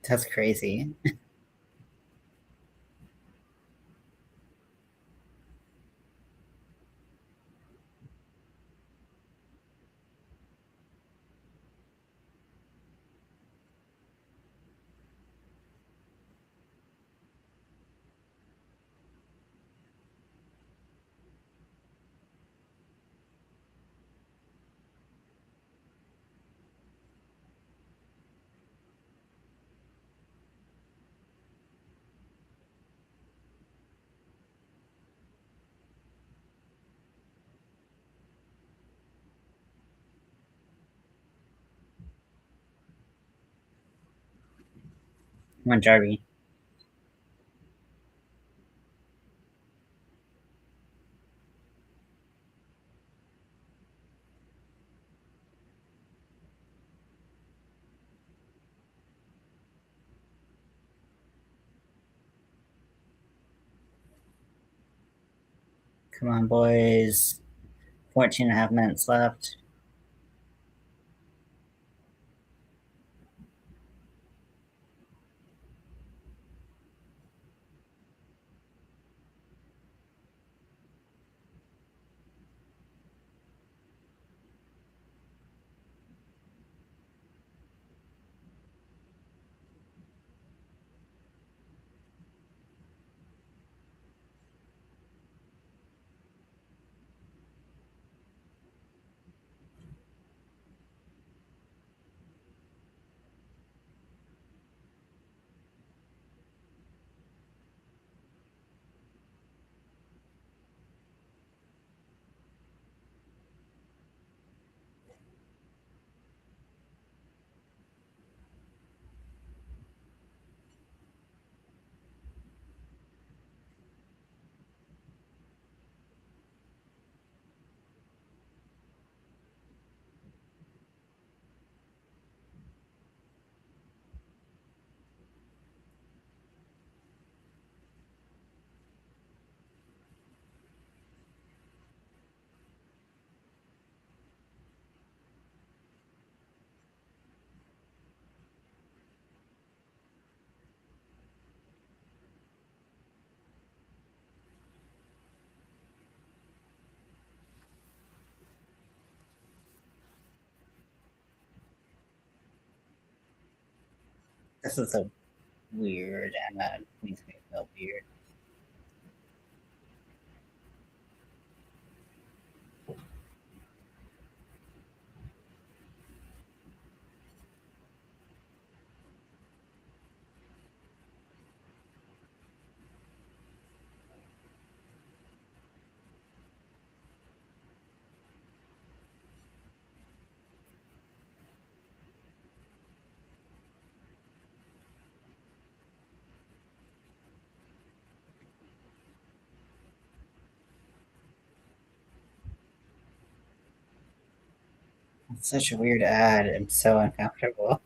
That's crazy. Come on, Jarvie. Come on, boys. 14 and a half minutes left. This is so weird, and that makes me feel weird. It's such a weird ad. I'm so uncomfortable.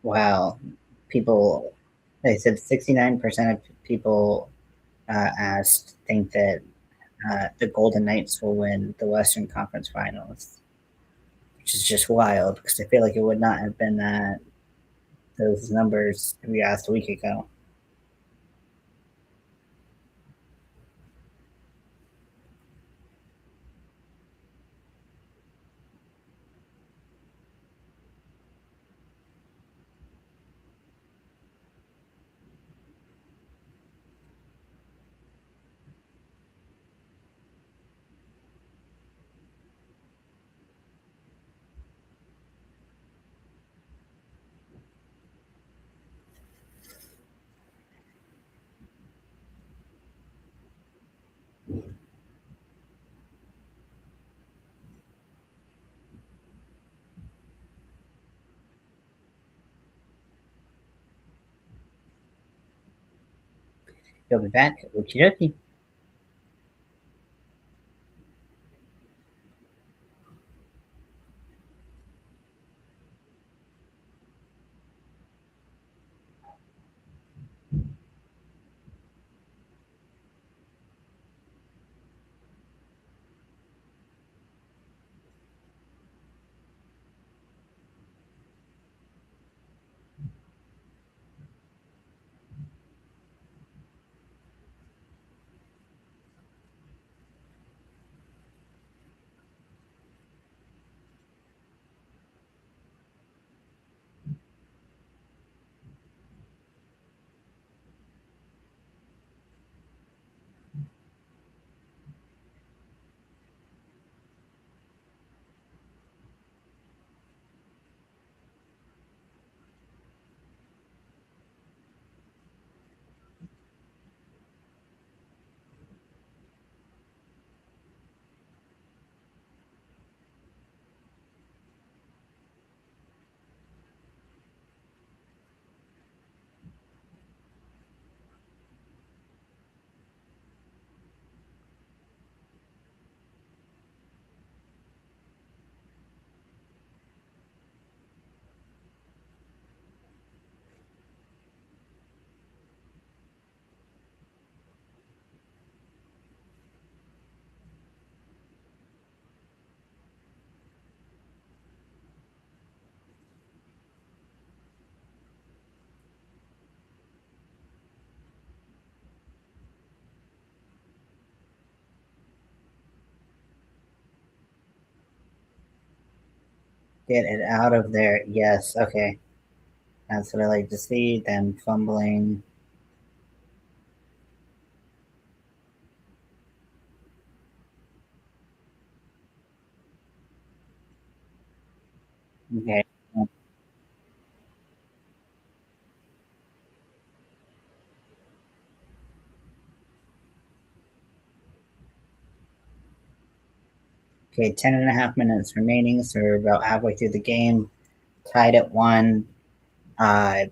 Wow, people. They said 69% of people asked think that the Golden Knights will win the Western Conference Finals, which is just wild because I feel like it would not have been that those numbers we asked a week ago. You'll be back. Okie dokie. Get it out of there. Yes. Okay. That's what I like to see. Them fumbling. Okay. Okay. 10.5 minutes remaining. So we're about halfway through the game. Tied at one. Uh,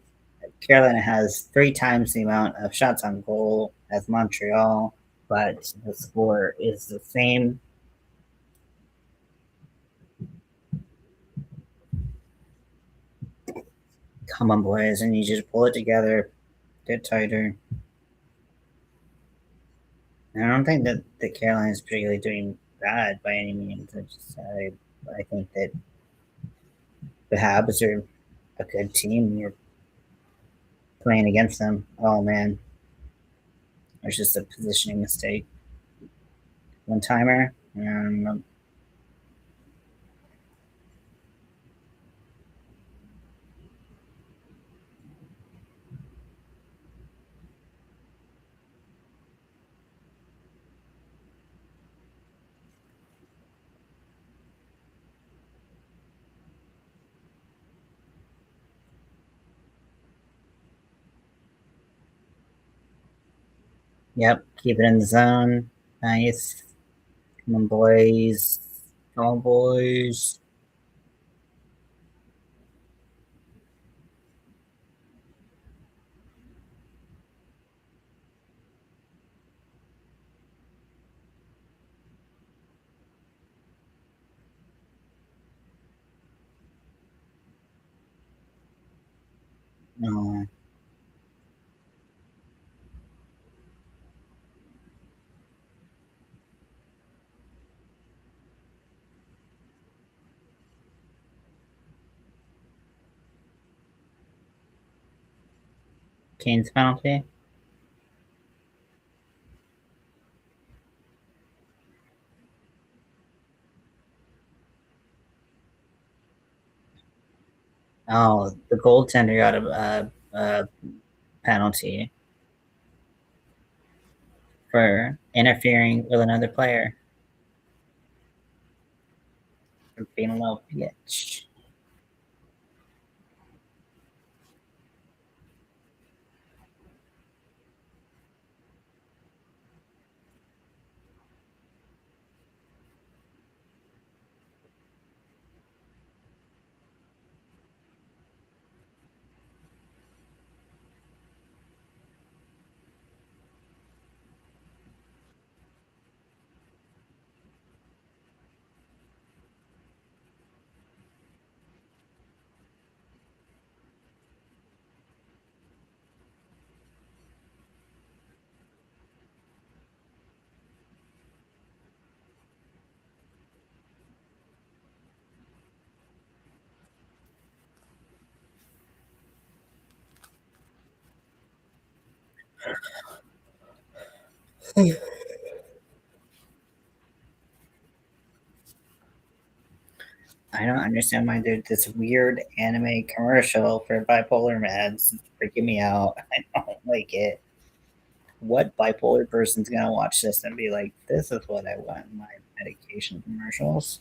Carolina has 3 times the amount of shots on goal as Montreal, but the score is the same. Come on, boys. I need you to pull it together. Get tighter. And I don't think that the Carolina is particularly doing bad by any means. I think that the Habs are a good team. You're playing against them. Oh man, it's just a positioning mistake. One timer. Yep, keep it in the zone. Nice. Come on, boys. Come on, boys. Oh, Kane's penalty. Oh, the goaltender got a penalty for interfering with another player for being a little bitch. I don't understand why there's this weird anime commercial for bipolar meds. It's freaking me out. I don't like it. What bipolar person's gonna watch this and be like, "This is what I want in my medication commercials"?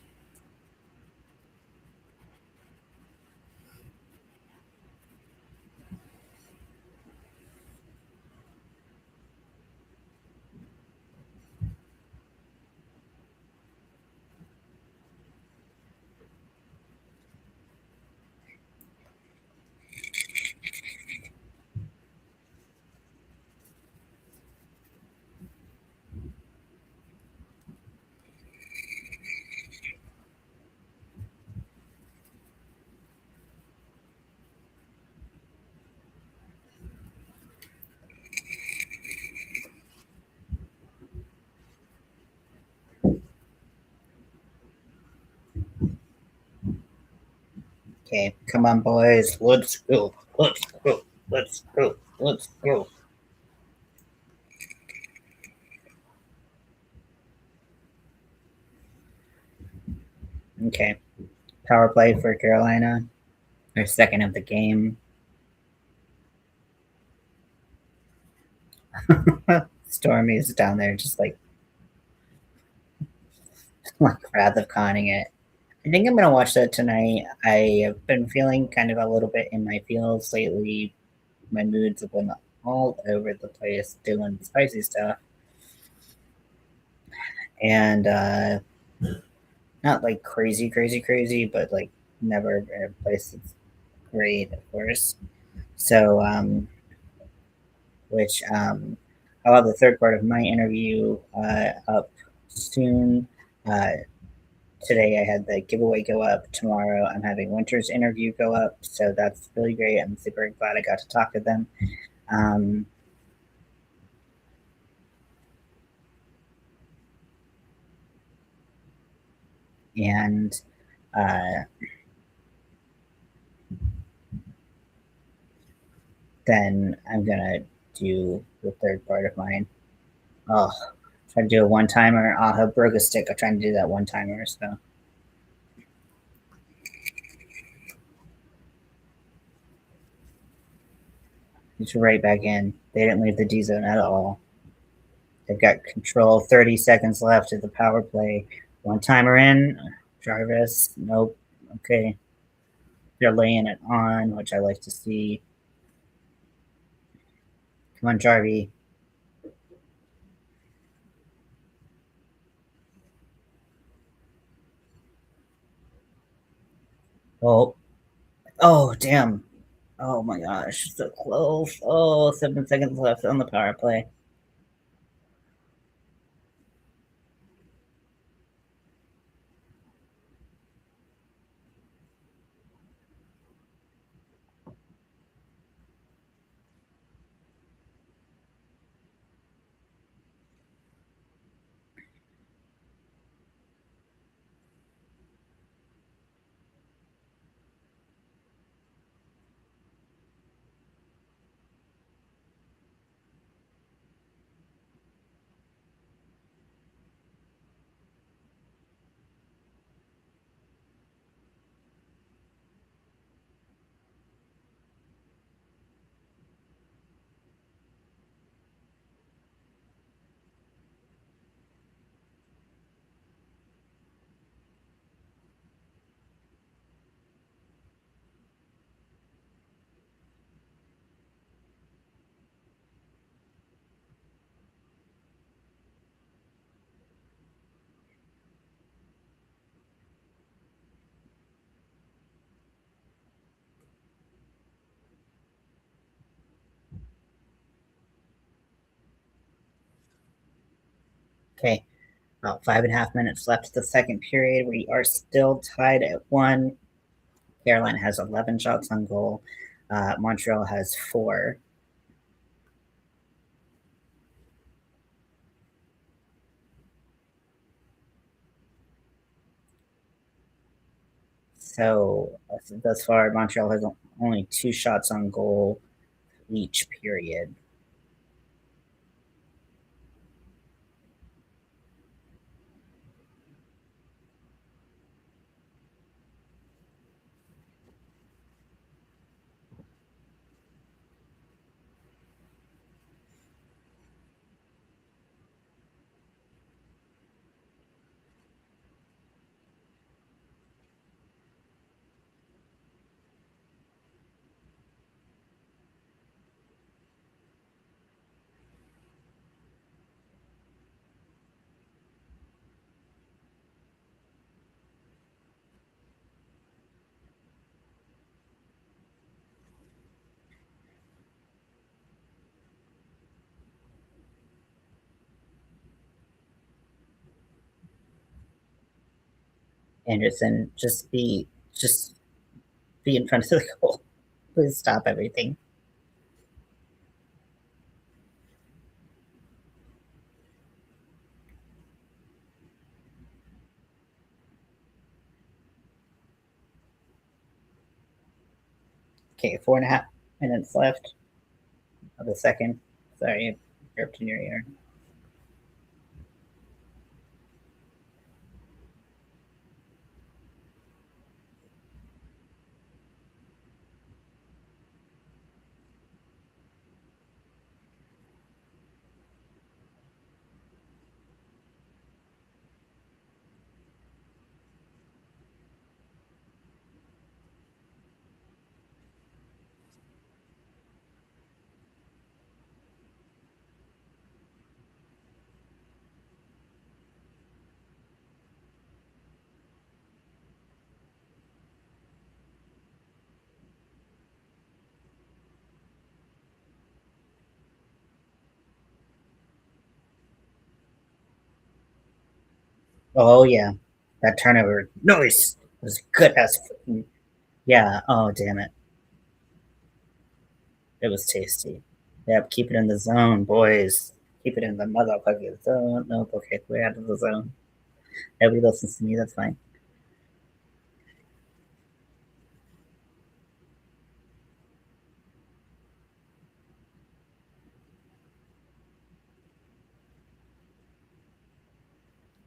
Okay, come on, boys, let's go, let's go, let's go, let's go. Okay, power play for Carolina. Their second of the game. Stormy's down there, just like Wrath of Conning it. I think I'm gonna watch that tonight. I have been feeling kind of a little bit in my feels lately. My moods have been all over the place doing spicy stuff, and not like crazy, crazy, crazy, but like never in a place that's great, of course. So, which I'll have the third part of my interview up soon. Today I had the giveaway go up. Tomorrow I'm having Winter's interview go up. So that's really great. I'm super glad I got to talk to them. Um, and uh, then I'm going to do the third part of mine. Oh, try to do a one timer. I'll have broke a stick. I'm trying to do that one timer. So it's right back in. They didn't leave the D zone at all. They've got control. 30 seconds left of the power play. One timer in. Jarvis. Nope. Okay. They're laying it on, which I like to see. Come on, Jarvie. Oh, oh, damn. Oh my gosh, so close. Oh, 7 seconds left on the power play. Okay, about 5.5 minutes left of the second period. We are still tied at 1. Carolina has 11 shots on goal. Montreal has 4. So thus far, Montreal has only 2 shots on goal each period. Anderson, just be in front of the goal. Please stop everything. Okay, 4.5 minutes left of the second. Sorry, burped in your ear. Oh yeah, that turnover noise was good as yeah. Oh damn it, it was tasty. Yep, keep it in the zone, boys. Keep it in the motherfucking zone. Nope, okay, we're out of the zone. Nobody listens to me. That's fine.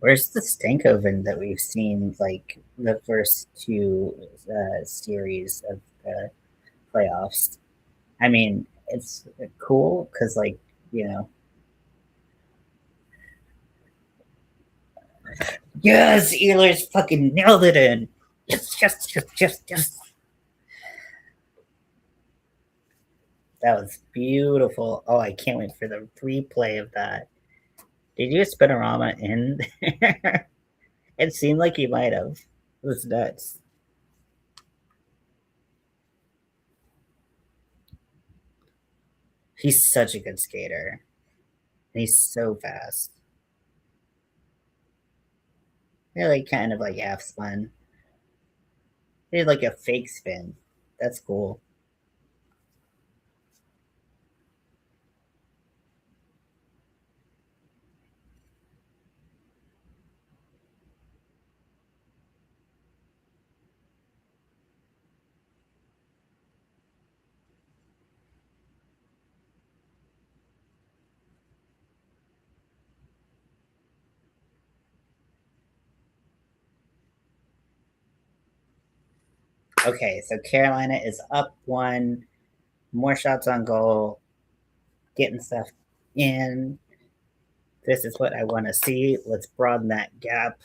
Where's the stank oven that we've seen like the first two series of the playoffs? I mean, it's cool because like you know, yes, Ehlers fucking nailed it in. Yes. That was beautiful. Oh, I can't wait for the replay of that. Did you get Spinorama in there? It seemed like he might have. It was nuts. He's such a good skater. He's so fast. They're like kind of like half spun. They did like a fake spin. That's cool. Okay, so Carolina is up 1, more shots on goal, getting stuff in. This is what I want to see. Let's broaden that gap.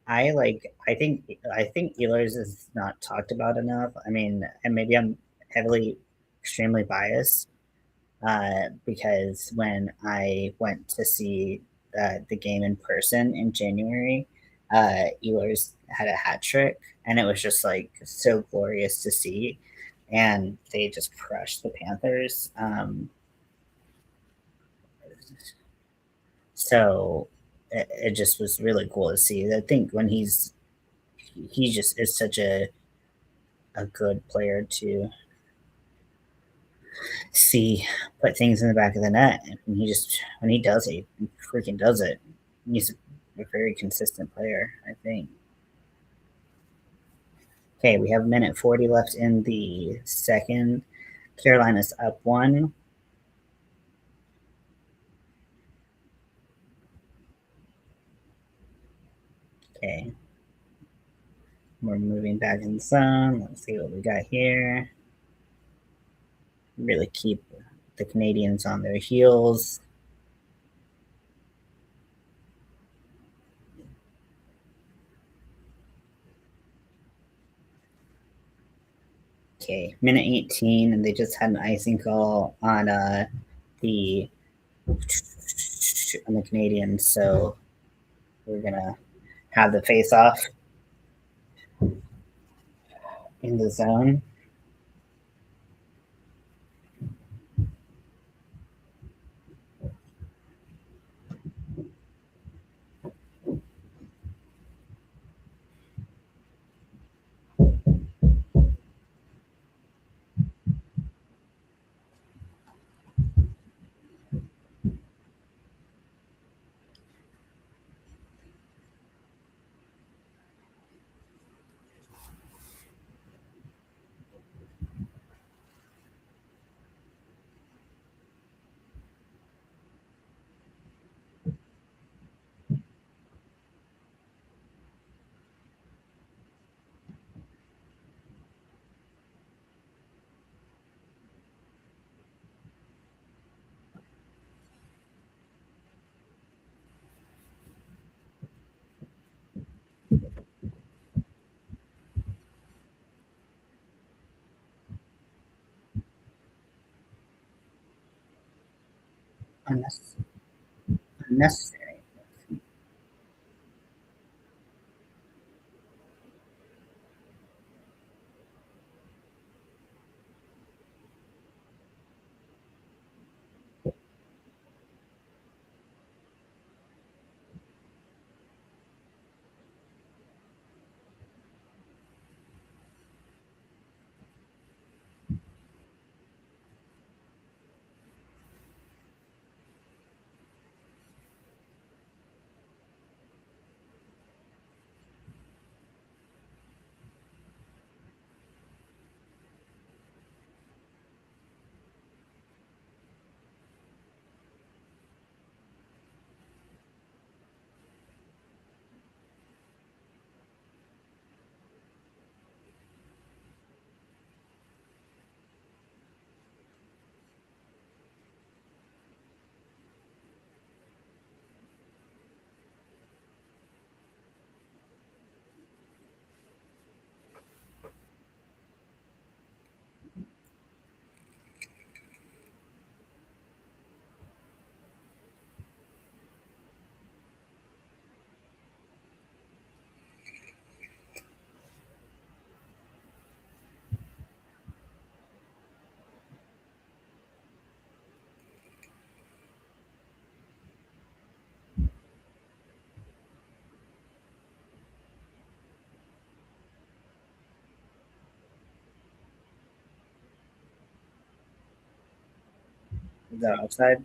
I think Ehlers is not talked about enough. I mean, and maybe I'm heavily extremely biased because when I went to see the game in person in January, Ehlers had a hat trick, and it was just like so glorious to see. And they just crushed the Panthers. So it just was really cool to see. I think when he just is such a good player to see put things in the back of the net. And he just when he does it, he freaking does it. He's a very consistent player, I think. Okay, we have a minute 40 left in the second. Carolina's up one. Okay, we're moving back in the zone. Let's see what we got here. Really keep the Canadians on their heels. Okay, minute 18, and they just had an icing call on the on the Canadians, so we're gonna have the face off in the zone. Unnecessary. Is that outside?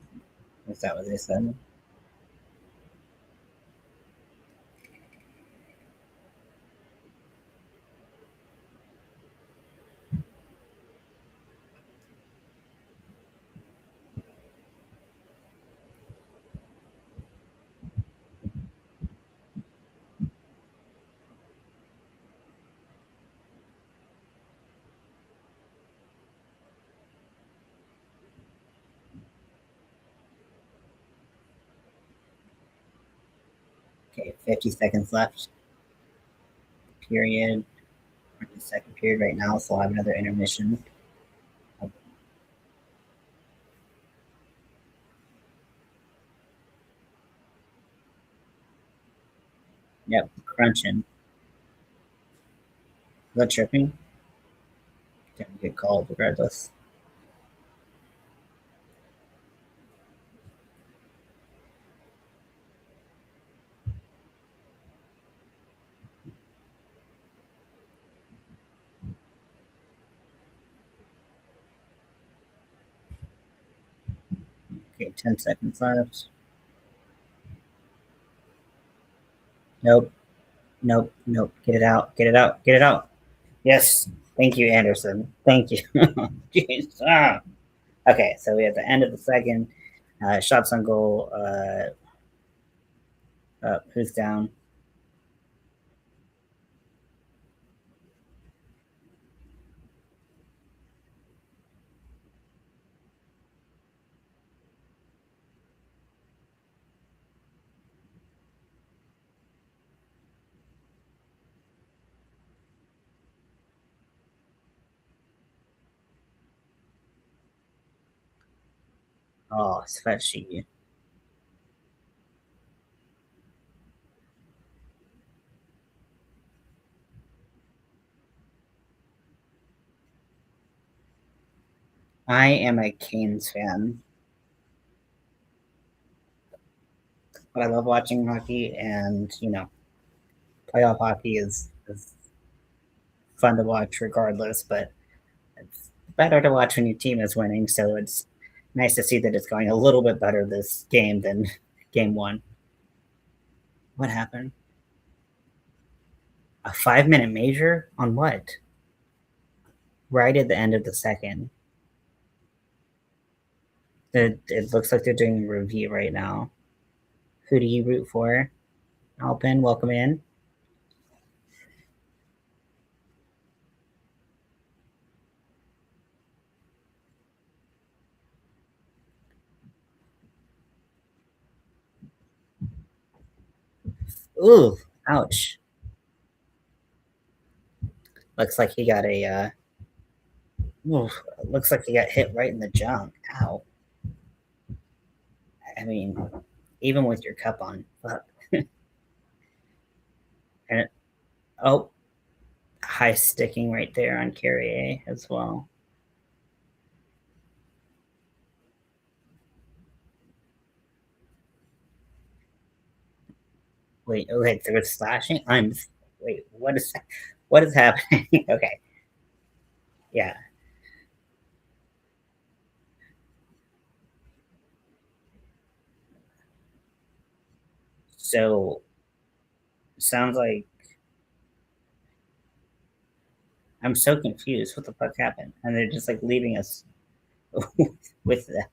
Is that what they said? Okay, 50 seconds left. Period. We're in the second period right now, so I'll have another intermission. Yep, crunching. Is that tripping? Gonna get called regardless. Okay, 10 seconds left. Nope, nope, nope. Get it out, get it out, get it out. Yes. Thank you, Anderson. Thank you. Jeez. Ah. Okay, so we have the end of the second. Shots on goal. Who's down? Oh, Svetchi. I am a Canes fan, but I love watching hockey, and playoff hockey is fun to watch regardless. But it's better to watch when your team is winning. So it's nice to see that it's going a little bit better this game than game one. What happened? A 5 minute major on what? Right at the end of the second. It looks like they're doing a review right now. Who do you root for? Alpin, welcome in. Ooh, ouch. Looks like he got a. Oof, looks like he got hit right in the junk. Ow. I mean, even with your cup on. Fuck. And oh, high sticking right there on Carrier as well. Wait, okay, so it's slashing. Wait. What is happening? Okay, yeah. So sounds like I'm so confused. What the fuck happened? And they're just like leaving us with that.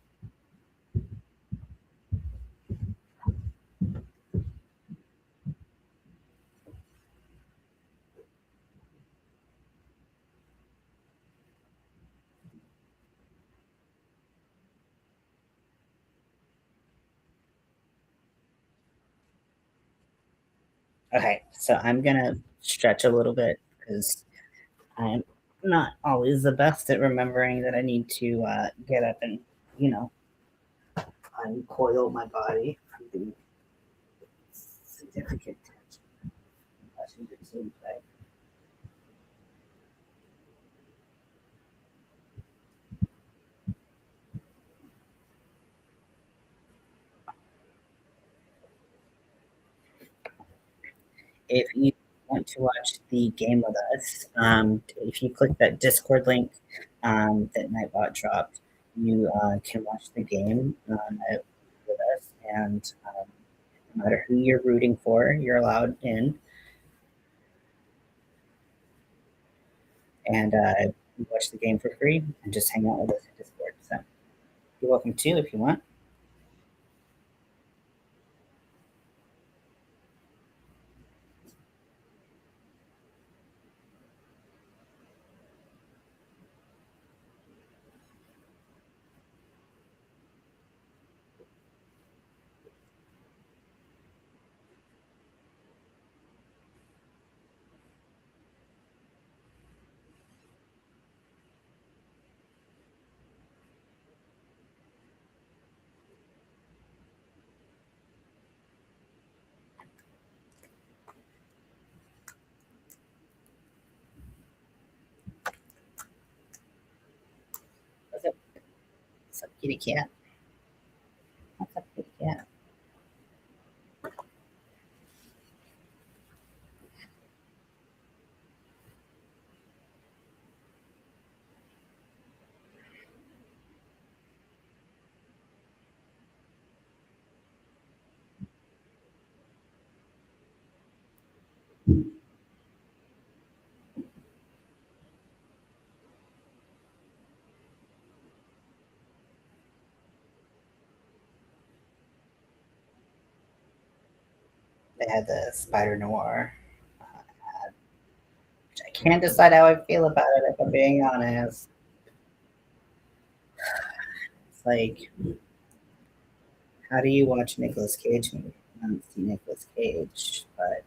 Okay, so I'm gonna stretch a little bit because I'm not always the best at remembering that I need to get up and you know uncoil my body from the significant tension. If you want to watch the game with us, if you click that Discord link that Nightbot dropped, you can watch the game with us. And no matter who you're rooting for, you're allowed in. And watch the game for free and just hang out with us in Discord. So you're welcome to if you want. What's up, kitty cat? What's up, kitty cat? They had the Spider Noir. Which I can't decide how I feel about it, if I'm being honest. It's like, how do you watch Nicolas Cage movie? I haven't seen Nicolas Cage, but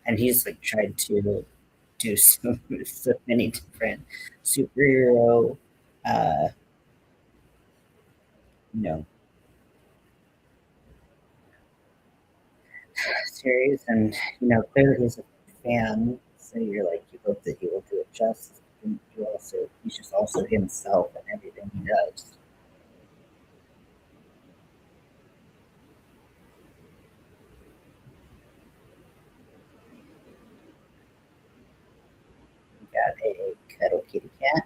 and he's like tried to do so many different superhero, uh, you know, series, and clearly he's a fan. So you're like, you hope that he will do it justice. And he's just also himself in everything he does. You got a cuddle kitty cat.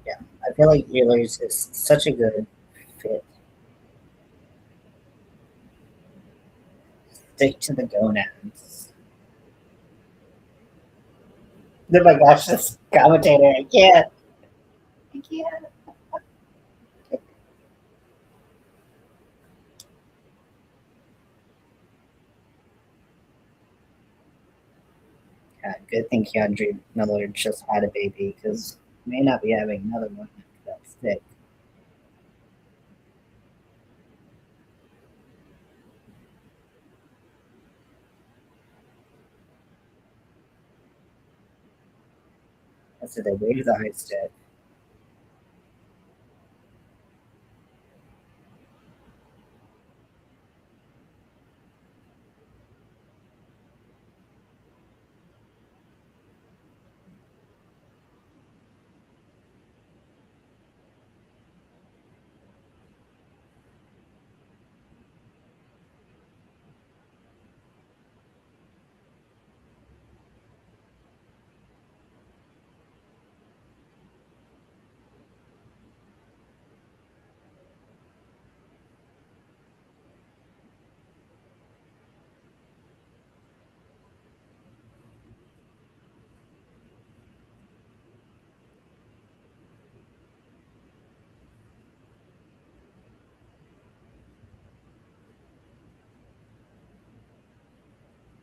Yeah, I feel like Ehlers is such a good fit. Stick to the gonads. Oh my gosh, this commentator, I can't. I can't. Yeah, good thing Keandre Miller just had a baby because may not be having another one after that stick. That's it. They waited the high stick.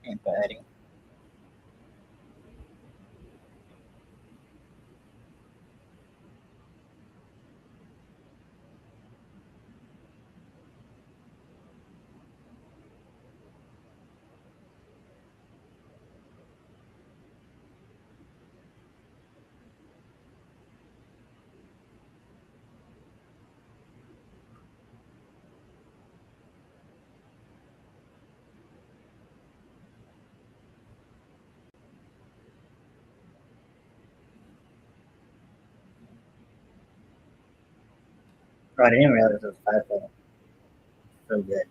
And buddy. Bro, I didn't realize it was 5 so good.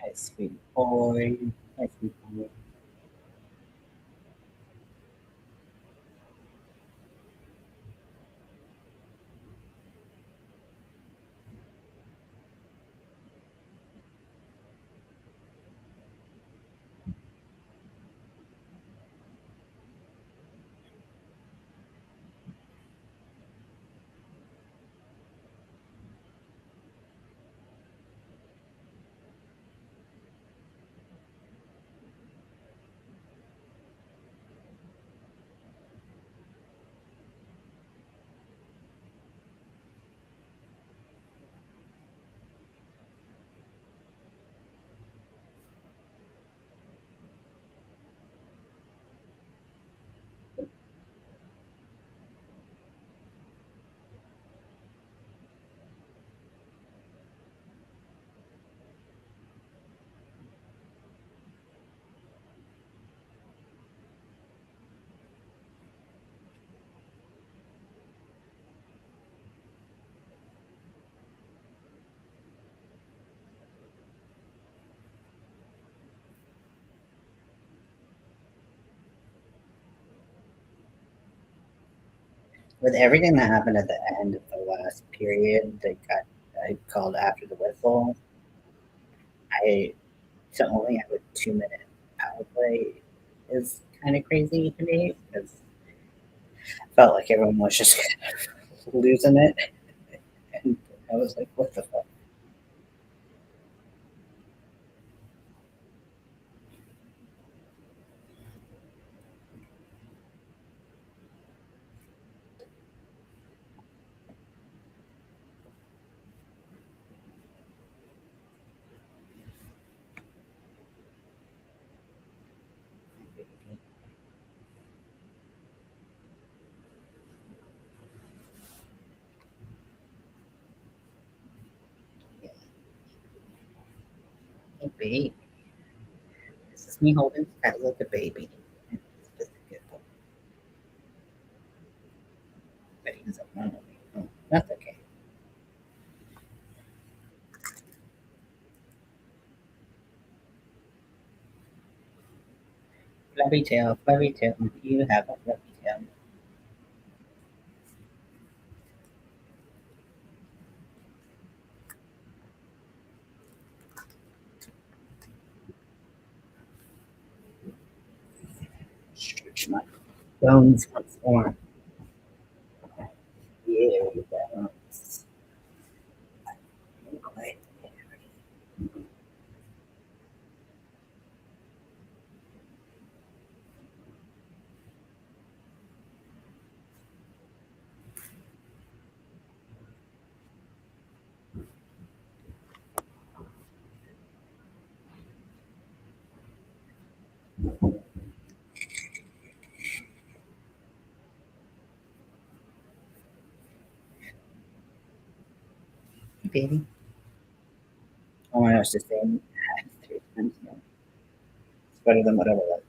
Hi, sweet boy. Hi, sweet boy. With everything that happened at the end of the last period that got called after the whistle, I to only have a 2 minute power play is kind of crazy to me because I felt like everyone was just losing it, and I was like, "What the fuck, hey baby? This is me holding that little baby." It's just a good boy, but he doesn't want to be. Oh, that's okay. Flabby tail. You have a flabby tail. Stretch my bones once more. Yeah, bones. Okay. Hey, baby. Oh my gosh, the same ad 3 times now. It's better than whatever that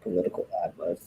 political ad was.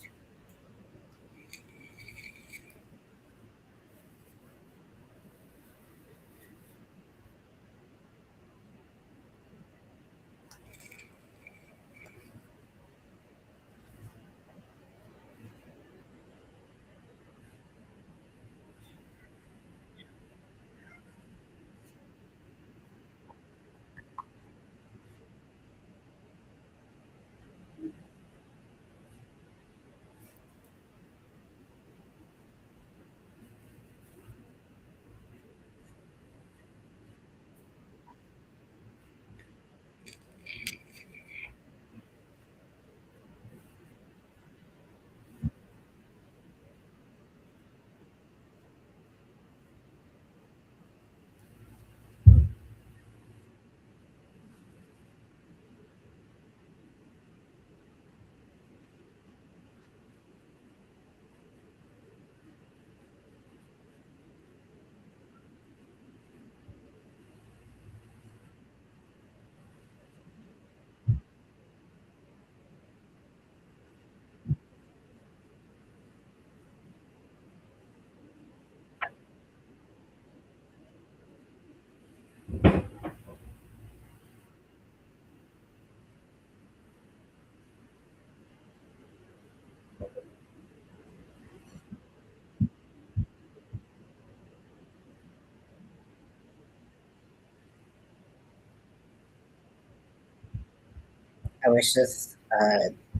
I wish this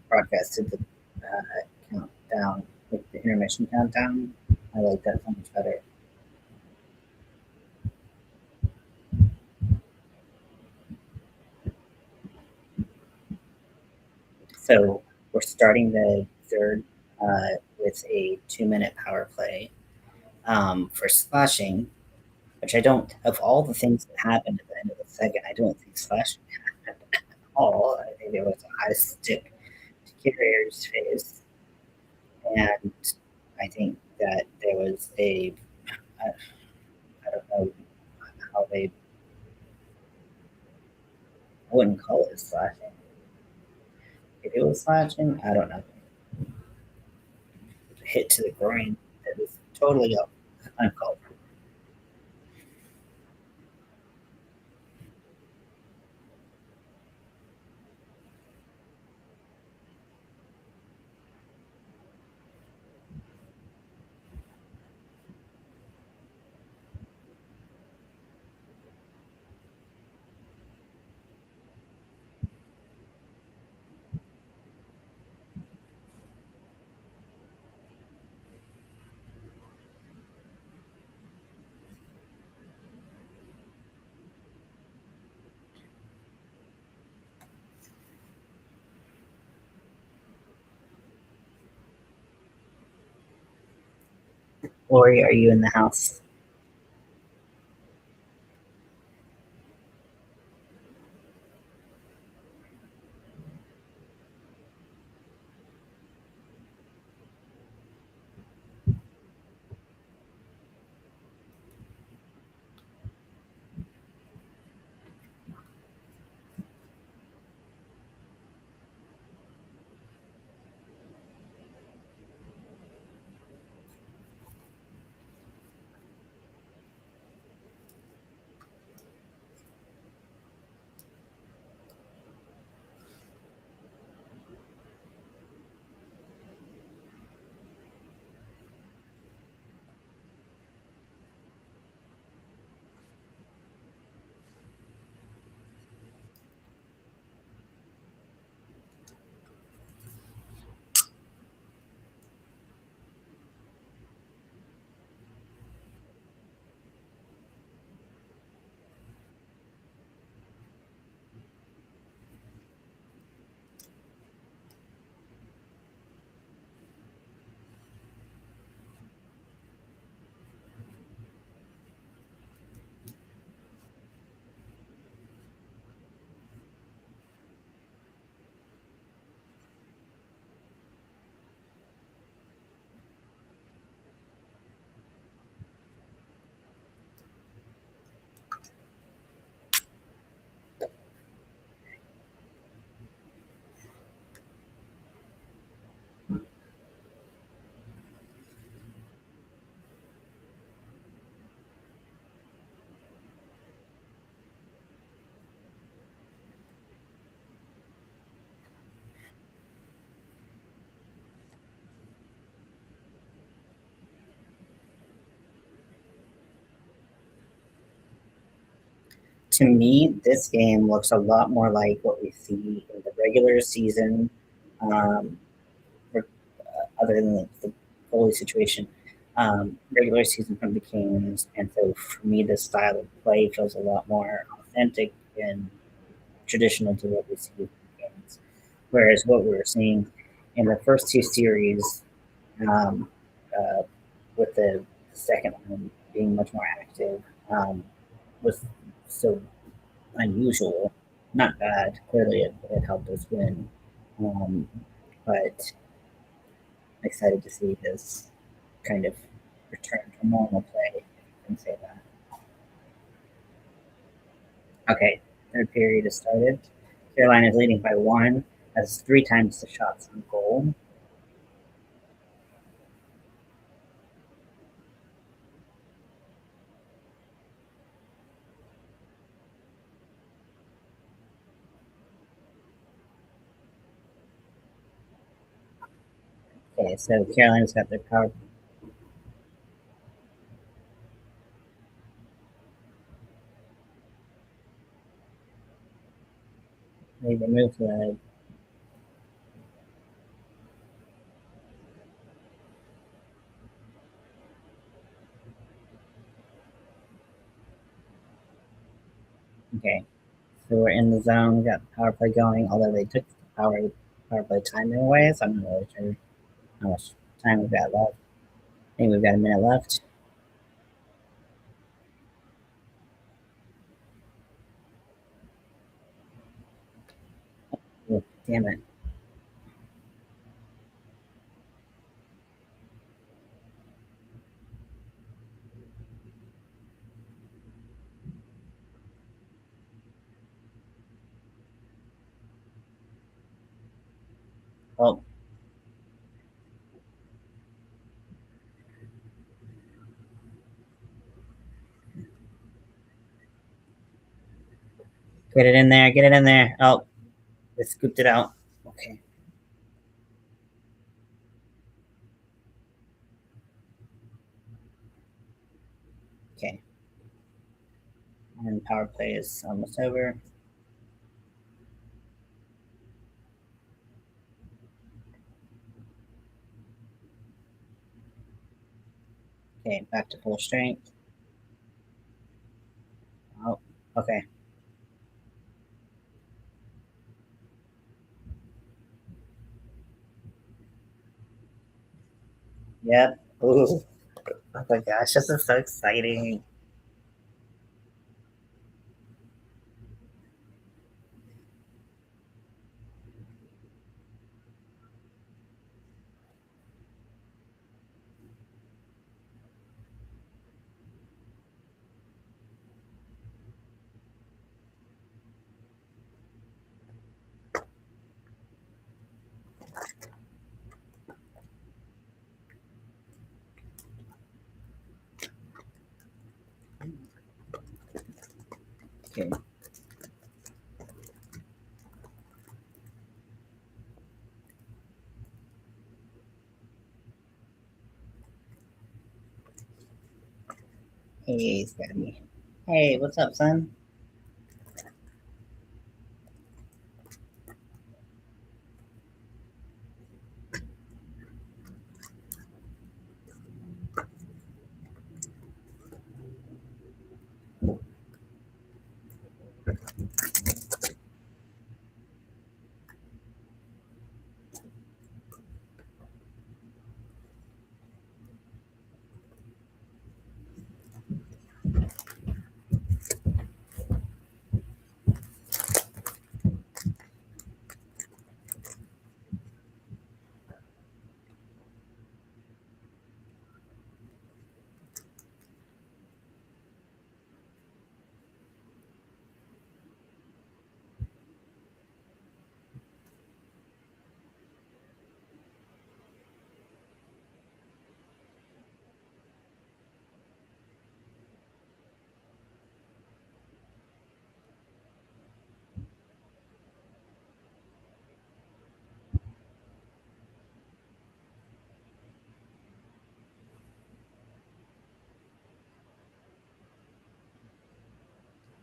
broadcasted the countdown, like the intermission countdown. I like that so much better. So we're starting the third with a 2-minute power play for splashing, which I don't, of all the things that happened at the end of the second, I don't think splashing happened at all. I think it was a high stick to Carrier's face. And I think that there was I, I don't know how they, I wouldn't call it slashing. If it was slashing, I don't know. Hit to the groin, it was totally uncalled for. Lori, are you in the house? To me, this game looks a lot more like what we see in the regular season, um, other than the goalie situation. Regular season from the Canes, and so for me, this style of play feels a lot more authentic and traditional to what we see with the Canes. Whereas what we were seeing in the first two series, um, uh, with the second one being much more active, was so unusual. Not bad. Clearly, it helped us win. Um, but excited to see this kind of return to normal play. If you can say that. Okay, third period has started. Carolina is leading by one, has three times the shots on goal. Okay, so Carolina's got their power. They removed the Okay, so we're in the zone. We got the power play going, although they took the power play timer away, so I'm not really sure how much time we've got left. I think we've got a minute left. Oh, damn it. Oh, get it in there. Get it in there. Oh, they scooped it out. Okay. Okay. And power play is almost over. Okay, back to full strength. Oh, okay. Yep. Ooh. Oh my gosh, this is so exciting. Okay. Hey, Steady. Hey, what's up, son?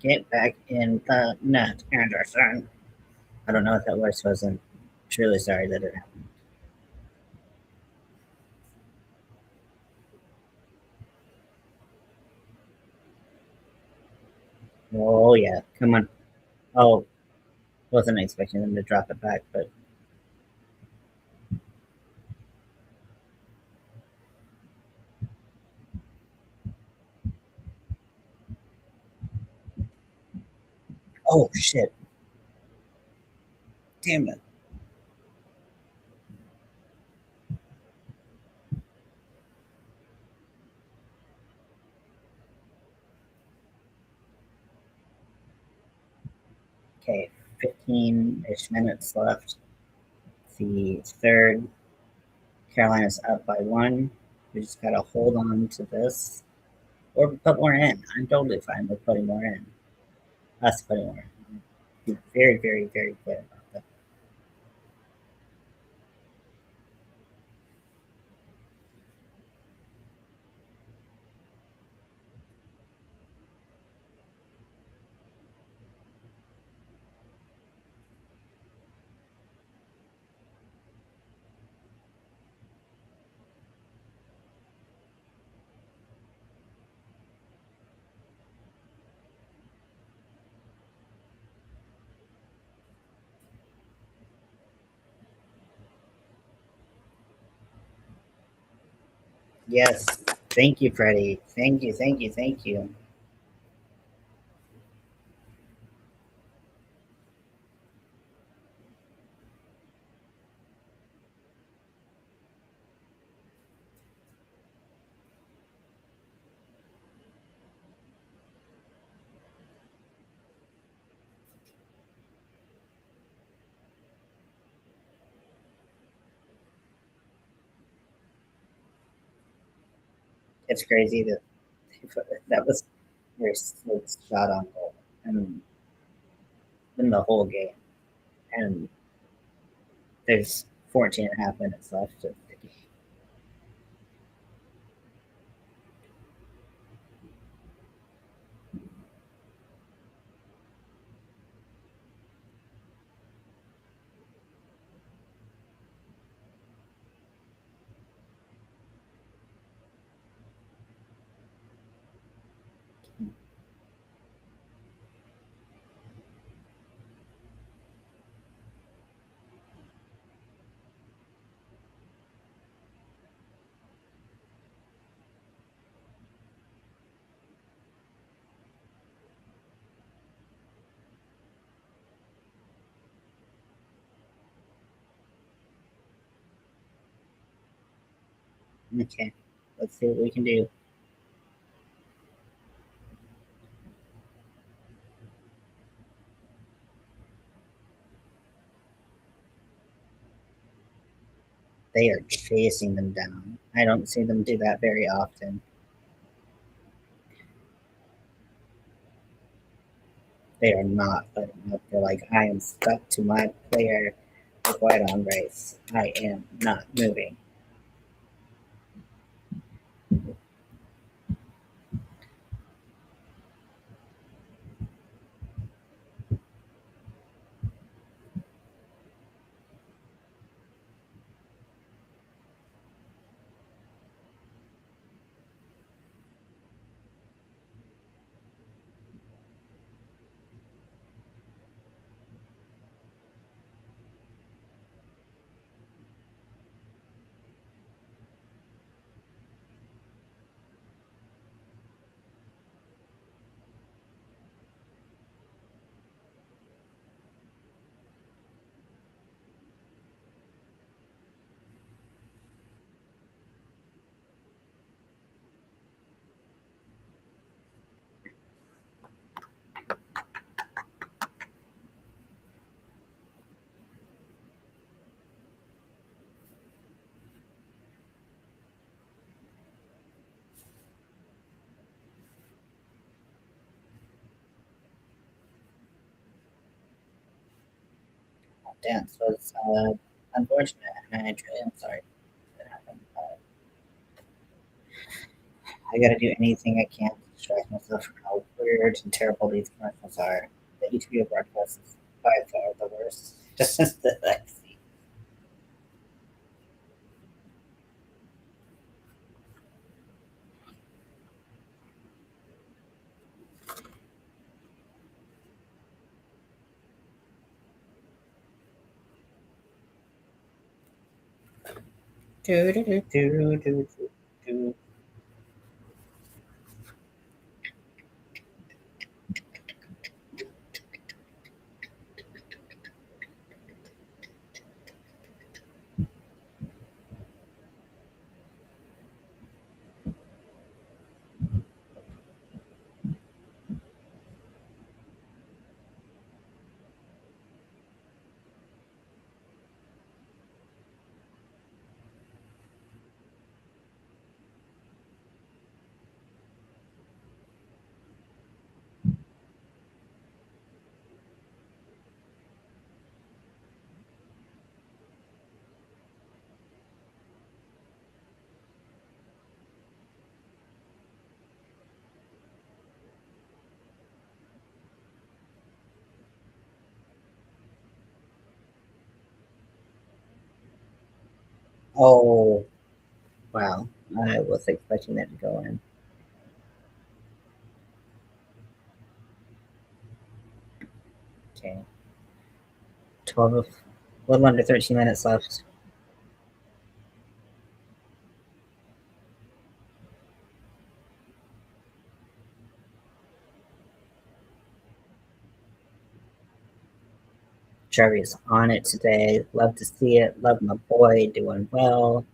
Get back in the net, Anderson. I don't know if that voice wasn't. Truly sorry that it happened. Oh, yeah. Come on. Oh, wasn't expecting them to drop it back, but oh, shit. Damn it. Okay, 15 ish minutes left. The third, Carolina's up by one. We just got to hold on to this or put more in. I'm totally fine with putting more in. Us putting more in. Be very, very, very clear about that. Yes. Thank you, Freddie. Thank you, thank you, thank you. It's crazy that that was their sixth shot on goal and in the whole game. And there's 14 and a half minutes left of the game. Okay, let's see what we can do. They are chasing them down. I don't see them do that very often. They are not letting up. They're like, I am stuck to my player with white on race. I am not moving. Dance was unfortunate, and I truly am sorry that happened. I gotta do anything I can to distract myself from how weird and terrible these commercials are. The HBO broadcast is by far the worst. Just that I see. Do, do, do, do, do, do, do. Oh, wow. I was expecting that to go in. Okay. 12, a little under 13 minutes left. Trevor's on it today. Love to see it. Love my boy doing well.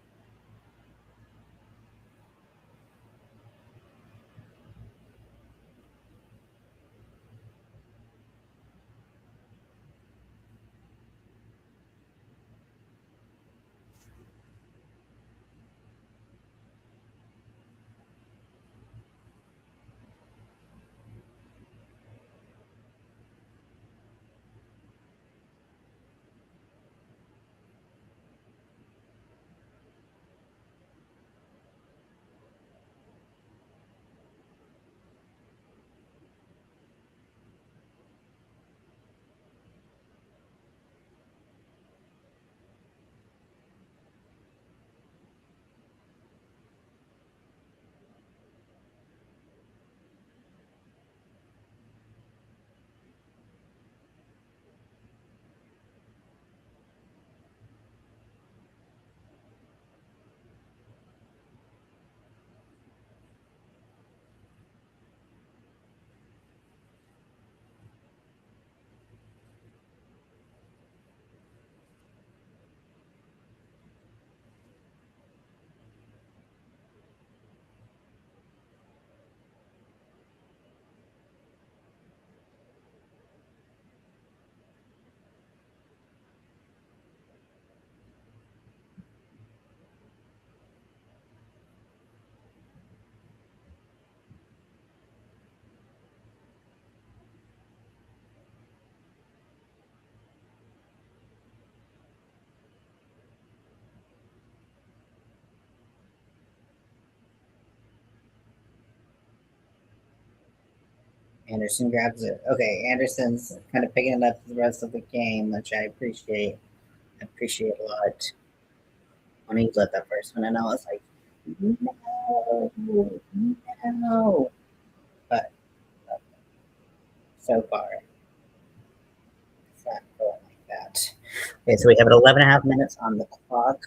Anderson grabs it. Okay, Anderson's kind of picking it up the rest of the game, which I appreciate. I appreciate a lot. When he let that first one in, I was like, no, no. But so far, it's not going like that. Okay, so we have 11 and a half minutes on the clock.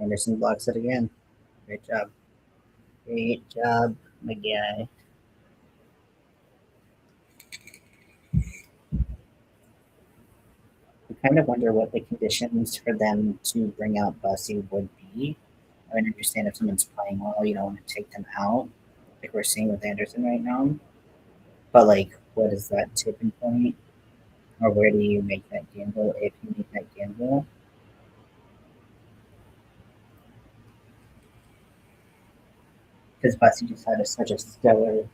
Anderson blocks it again. Great job. Great job, my guy. I kind of wonder what the conditions for them to bring out Bussy would be. I mean, understand if someone's playing well, you don't want to take them out, like we're seeing with Anderson right now. But like, what is that tipping point, or where do you make that gamble if you make that gamble? Because Bussy just had such a stellar,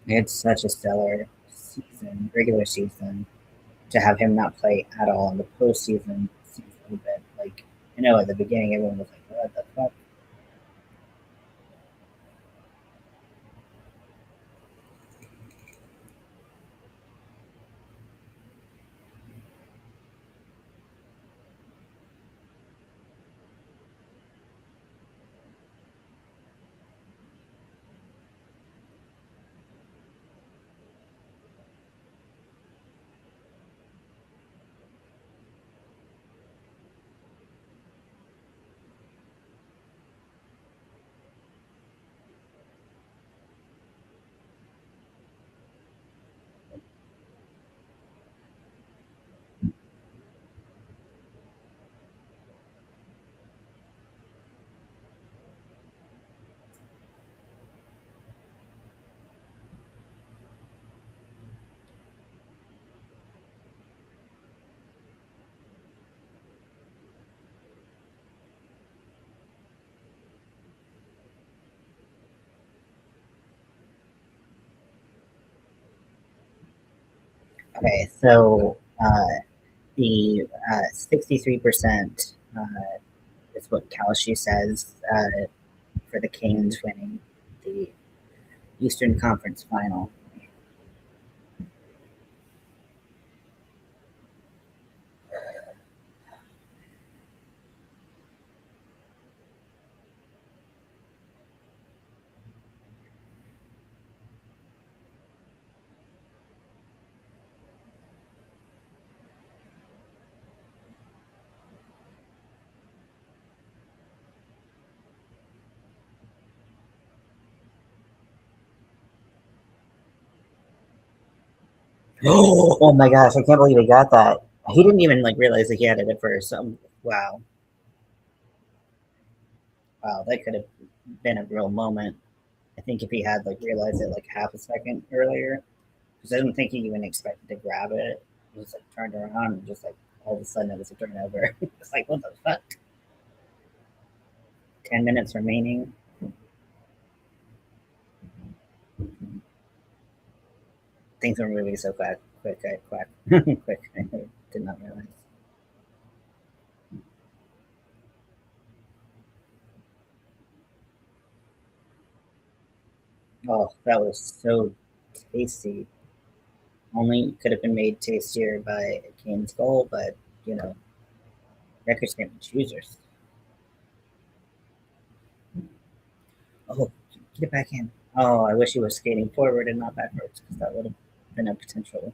he had such a stellar season, regular season. To have him not play at all in the postseason seems a little bit like, I know at the beginning everyone was like, what the fuck? Okay, so the 63% is what Kalashi says for the Canes winning the Eastern Conference final. Oh my gosh, I can't believe he got that. He didn't even like realize that he had it at first. Wow, wow, that could have been a real moment. I think if he had like realized it like half a second earlier, because I don't think he even expected to grab it. He just like turned around and just like all of a sudden it was a turnover. It's like what the fuck? 10 minutes remaining. Things were moving so quick, quick. I did not realize. Oh, that was so tasty. Only could have been made tastier by a Cane's goal, but you know, record scraping choosers. Oh, get it back in. Oh, I wish he was skating forward and not backwards because that would have been a potential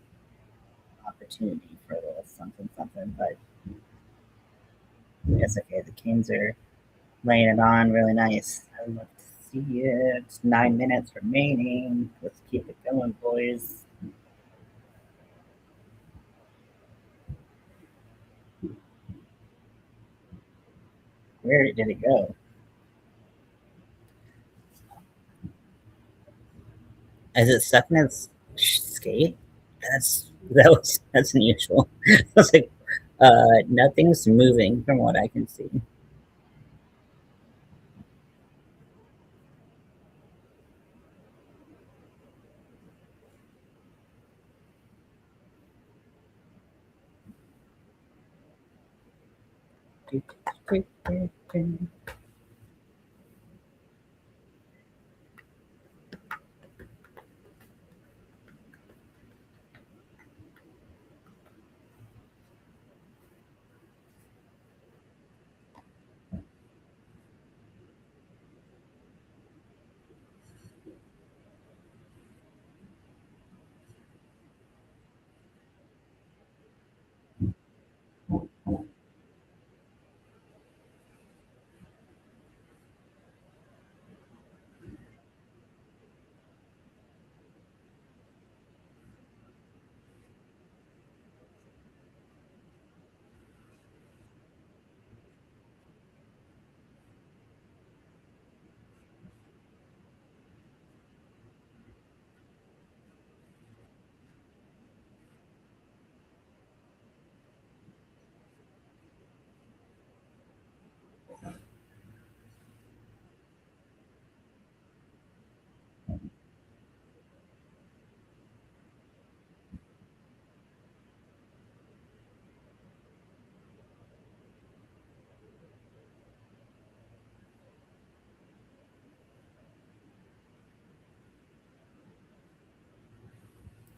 opportunity for a little something, something. But it's okay. The Canes are laying it on really nice. I would love to see it. 9 minutes remaining. Let's keep it going, boys. Where did it go? Is it stuck in its skate? That's unusual. I was like, nothing's moving from what I can see.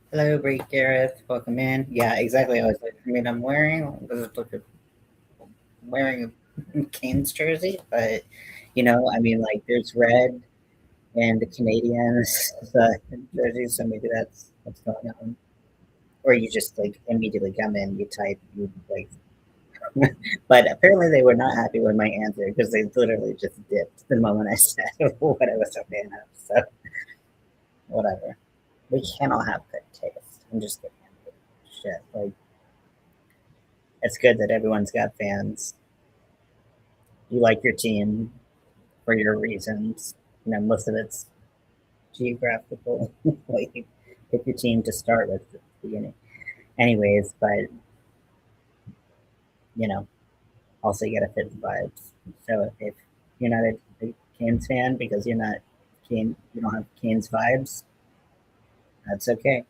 Hello, Break Gareth. Welcome in. Yeah, exactly. I mean, wearing a Canes jersey, but I mean, like, there's red and the Canadiens jersey, so maybe that's what's going on. Or you just like immediately come in, you type, you like. But apparently, they were not happy with my answer because they literally just dipped the moment I said what I was a fan of. So whatever. We cannot have good taste. I'm just kidding. Shit, like it's good that everyone's got fans. You like your team for your reasons. Most of it's geographical. Like you pick your team to start with at the beginning. Anyways, but you know, also you gotta fit the vibes. So if you're not a Canes fan because you don't have Canes vibes, that's okay.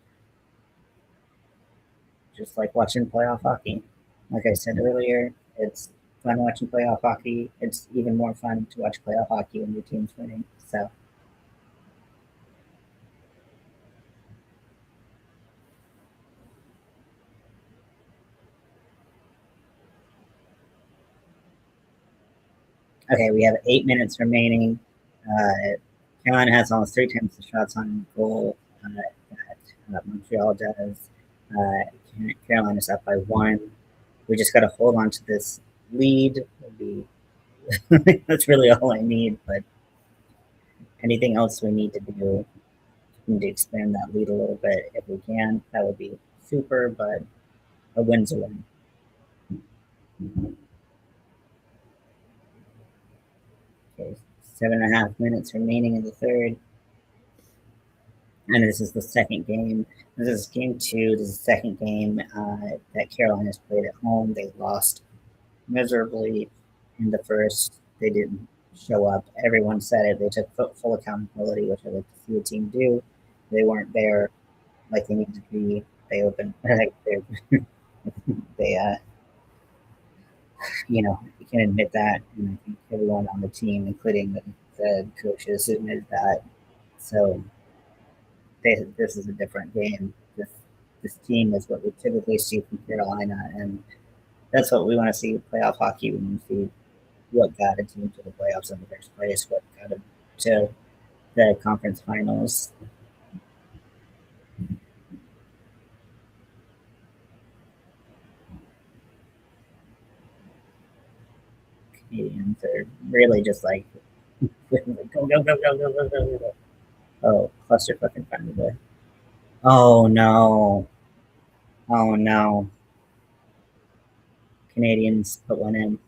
Just like watching playoff hockey. Like I said earlier, it's fun watching playoff hockey. It's even more fun to watch playoff hockey when your team's winning. So, okay, we have 8 minutes remaining. Carolina has almost three times the shots on goal that Montreal does. Carolina's up by one. We just got to hold on to this lead. That's really all I need. But anything else we need to do, we need to expand that lead a little bit if we can. That would be super, but a win's a win. Okay, 7.5 minutes remaining in the third. And this is the second game. This is game two. This is the second game that Carolina's played at home. They lost miserably in the first. They didn't show up. Everyone said it. They took full accountability, which I like to see a team do. They weren't there like they needed to be. They opened like they you can admit that, and I think everyone on the team, including the coaches, admitted that. So this is a different game. This team is what we typically see from Carolina, and that's what we want to see playoff hockey. We want to see what got a team to the playoffs in the first place, what got them to the conference finals. Canadians are really just like go go go go go go go go. Oh, clusterfuck in front of the. Oh no! Oh no! Canadians put one in.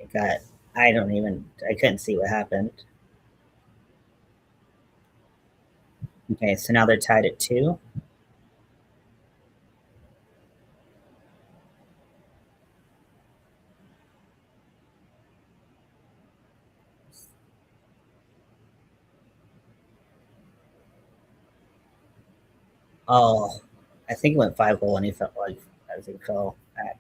It got. I don't even. I couldn't see what happened. Okay, so now they're tied at two. Oh, I think it went 5 goal and he felt like as he fell back.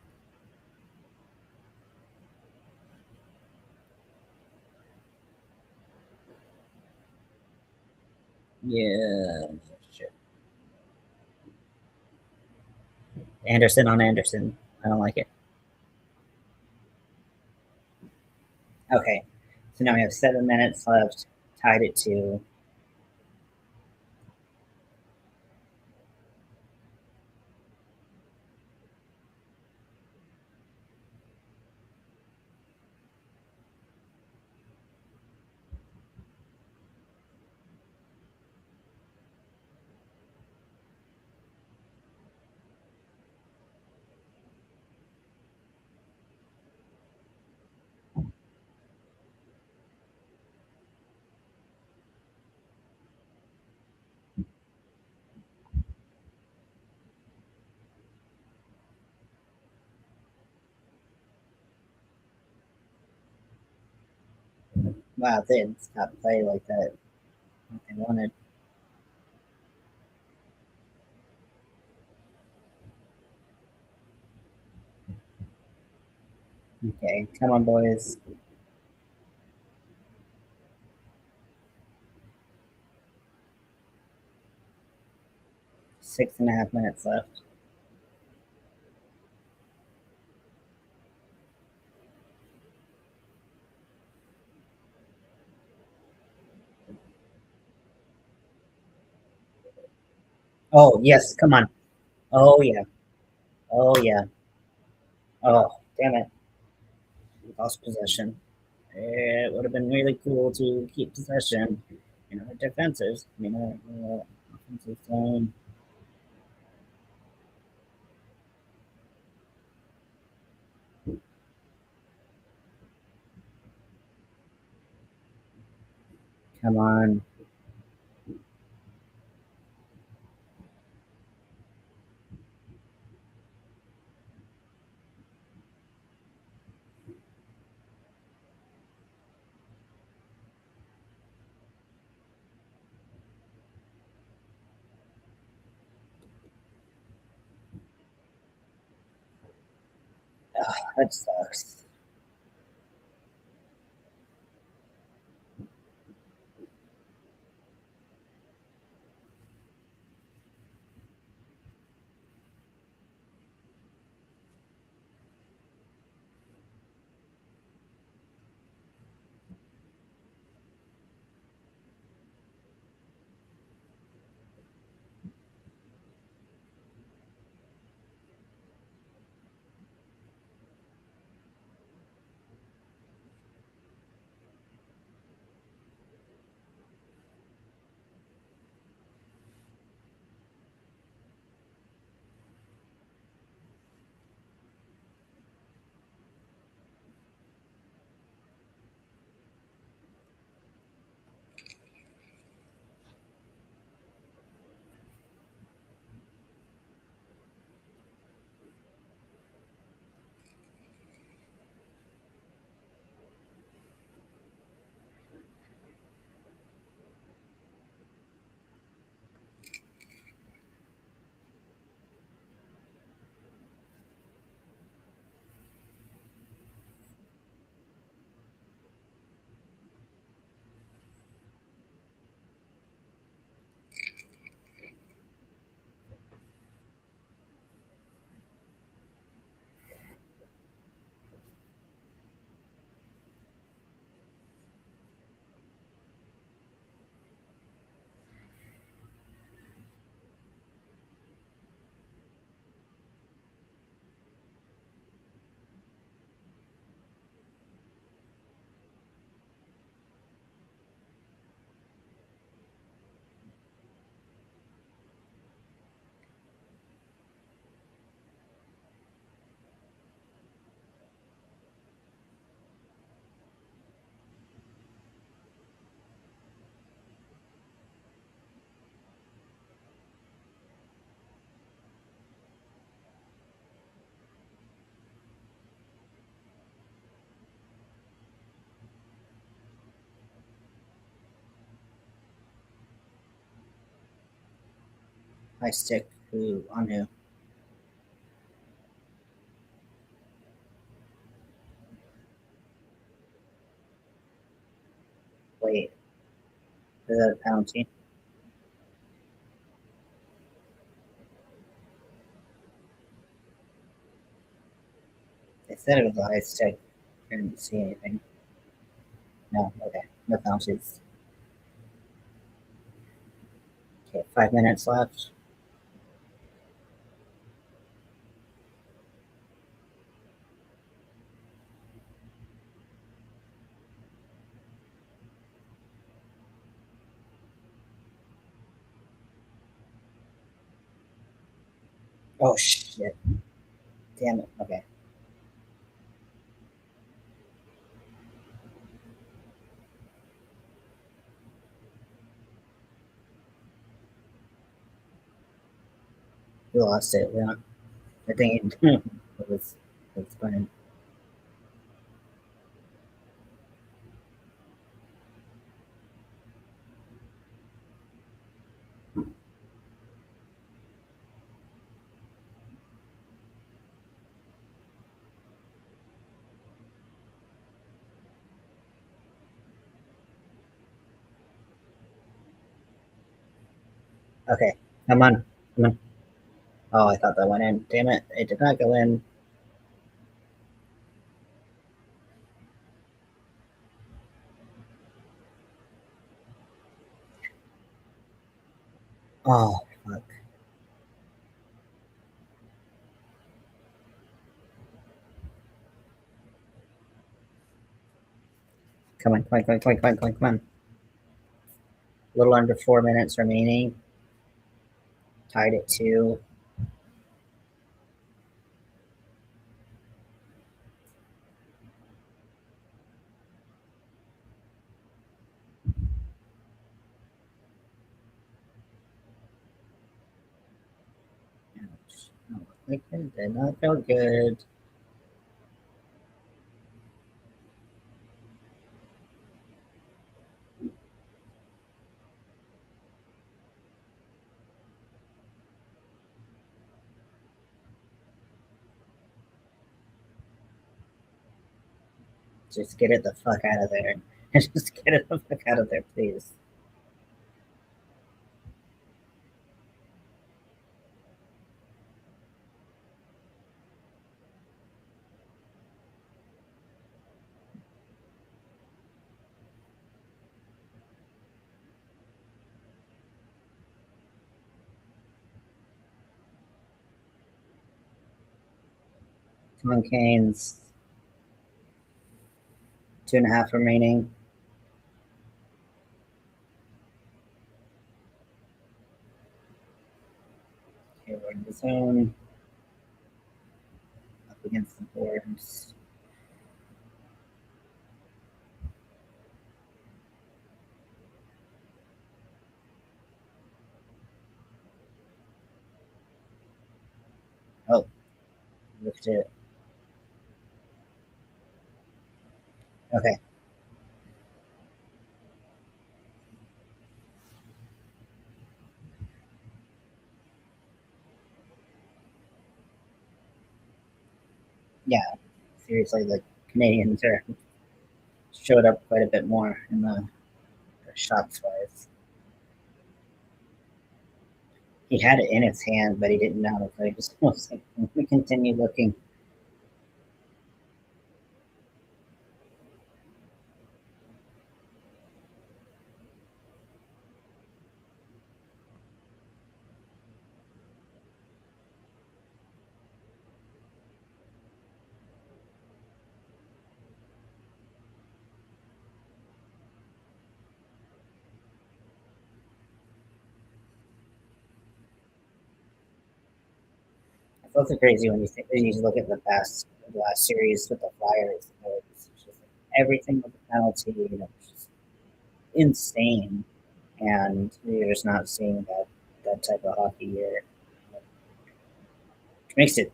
Yeah, shit. Anderson on Anderson. I don't like it. Okay, so now we have 7 minutes left, tied at two. Wow, they didn't stop play like that. Like they wanted. Okay, come on, boys. 6.5 minutes left. Oh yes, come on. Oh yeah. Oh yeah. Oh damn it. We lost possession. It would have been really cool to keep possession. Our defenses. Offensive zone. Come on. That sucks. High stick who on who? Wait, is that a penalty? They said it was a high stick. I didn't see anything. No, okay. No penalties. Okay, 5 minutes left. Oh shit. Damn it. Okay. We lost it. We don't, I think it, it was fun. Okay. Come on. Come on. Oh, I thought that went in. Damn it. It did not go in. Oh, fuck. Come on, come on, come on, come on, come on, come on, come on. A little under 4 minutes remaining. Tied at two. Ouch. Oh, it did not feel good. Just get it the fuck out of there. Just get it the fuck out of there, please. Come on, Canes. 2.5 remaining. Okay, we're in the zone. Up against the boards. Oh, look at it. Okay. Yeah, seriously, the Canadians are showed up quite a bit more in the shots wise. He had it in his hand, but he didn't know. So he just was like, we continue looking. It's also crazy when you look at the last series with the Flyers. It's just like everything with the penalty, it's just insane, and you're just not seeing that type of hockey here, which makes it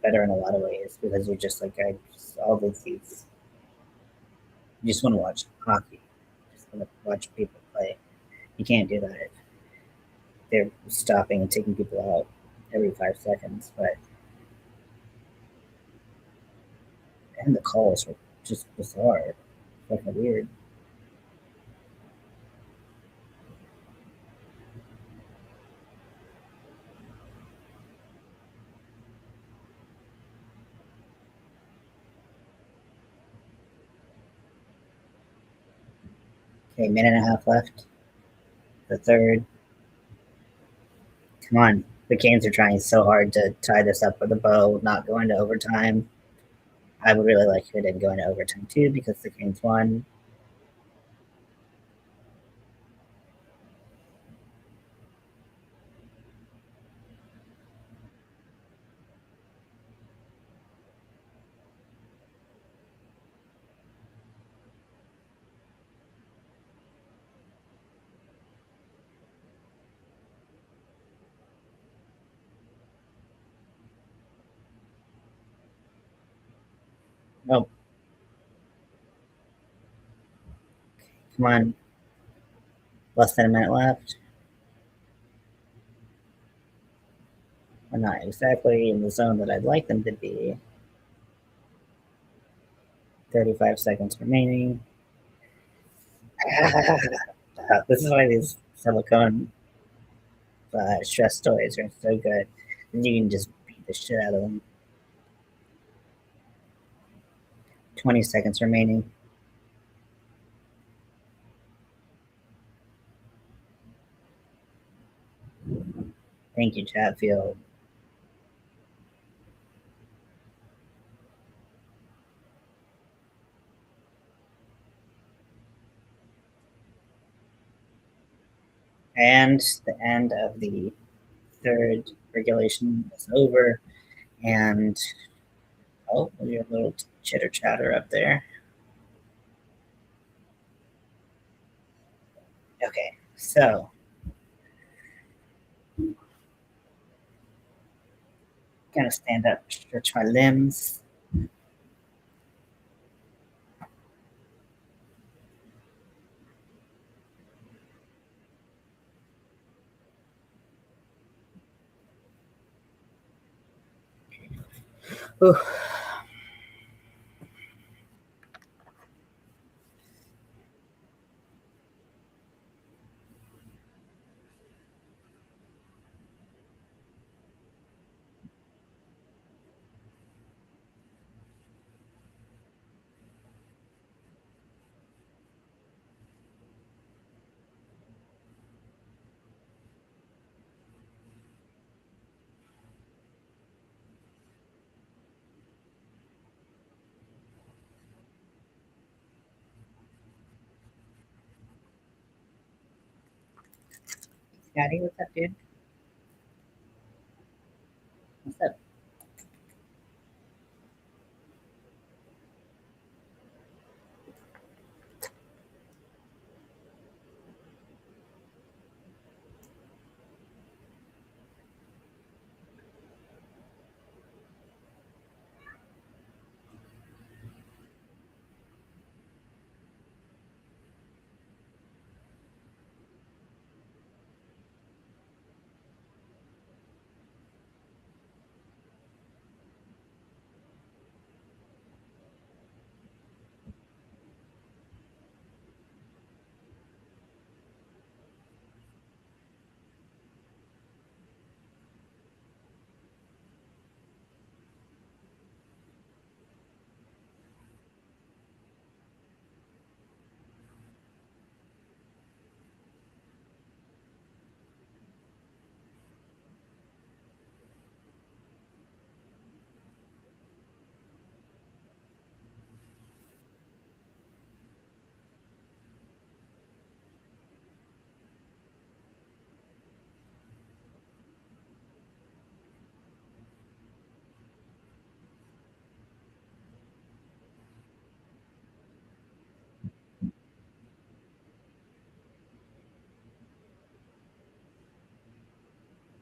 better in a lot of ways because you're just like all these you just want to watch hockey, you just want to watch people play. You can't do that. they're stopping and taking people out every 5 seconds. But and the calls were just bizarre, fucking weird. Okay, minute and a half left. The third. Come on. The Canes are trying so hard to tie this up with a bow, not going to overtime. I would really like it to go into overtime too because the Canes won. Nope. Come on. Less than a minute left. We're not exactly in the zone that I'd like them to be. 35 seconds remaining. This is why these silicone stress toys are so good. You can just beat the shit out of them. 20 seconds remaining. Thank you, Chatfield. And the end of the third regulation is over. And oh, we have a little chitter chatter up there. Okay, so gonna stand up, stretch my limbs. Ooh. Scotty, what's up, dude? What's up?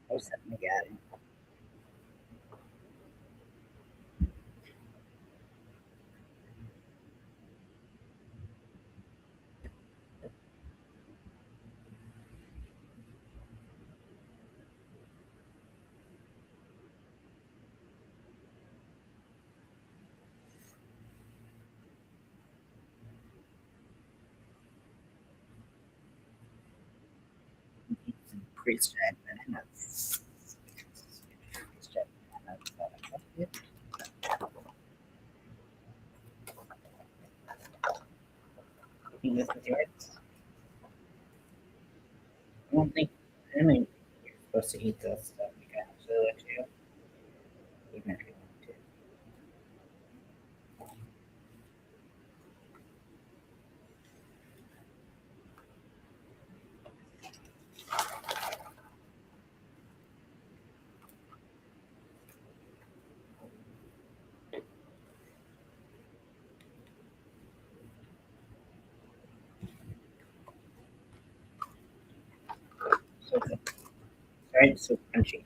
What's up, Miguel? freeze-dried bananas. Freeze-dried bananas that I collected. Think this is yours? I don't think, I don't think you're supposed to eat this stuff. You can absolutely let you, even if you want to. So good. Right? So crunchy.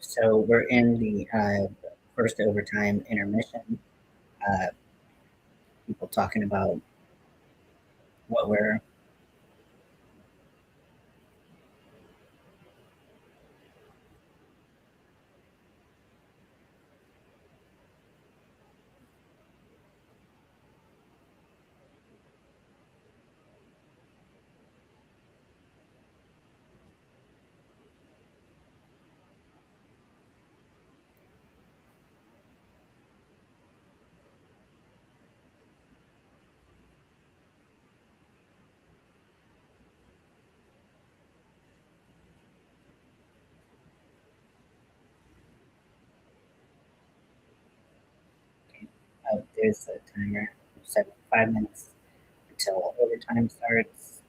So we're in the first overtime intermission. Uh, People talking about what we're. There's a timer, 5 minutes until overtime starts.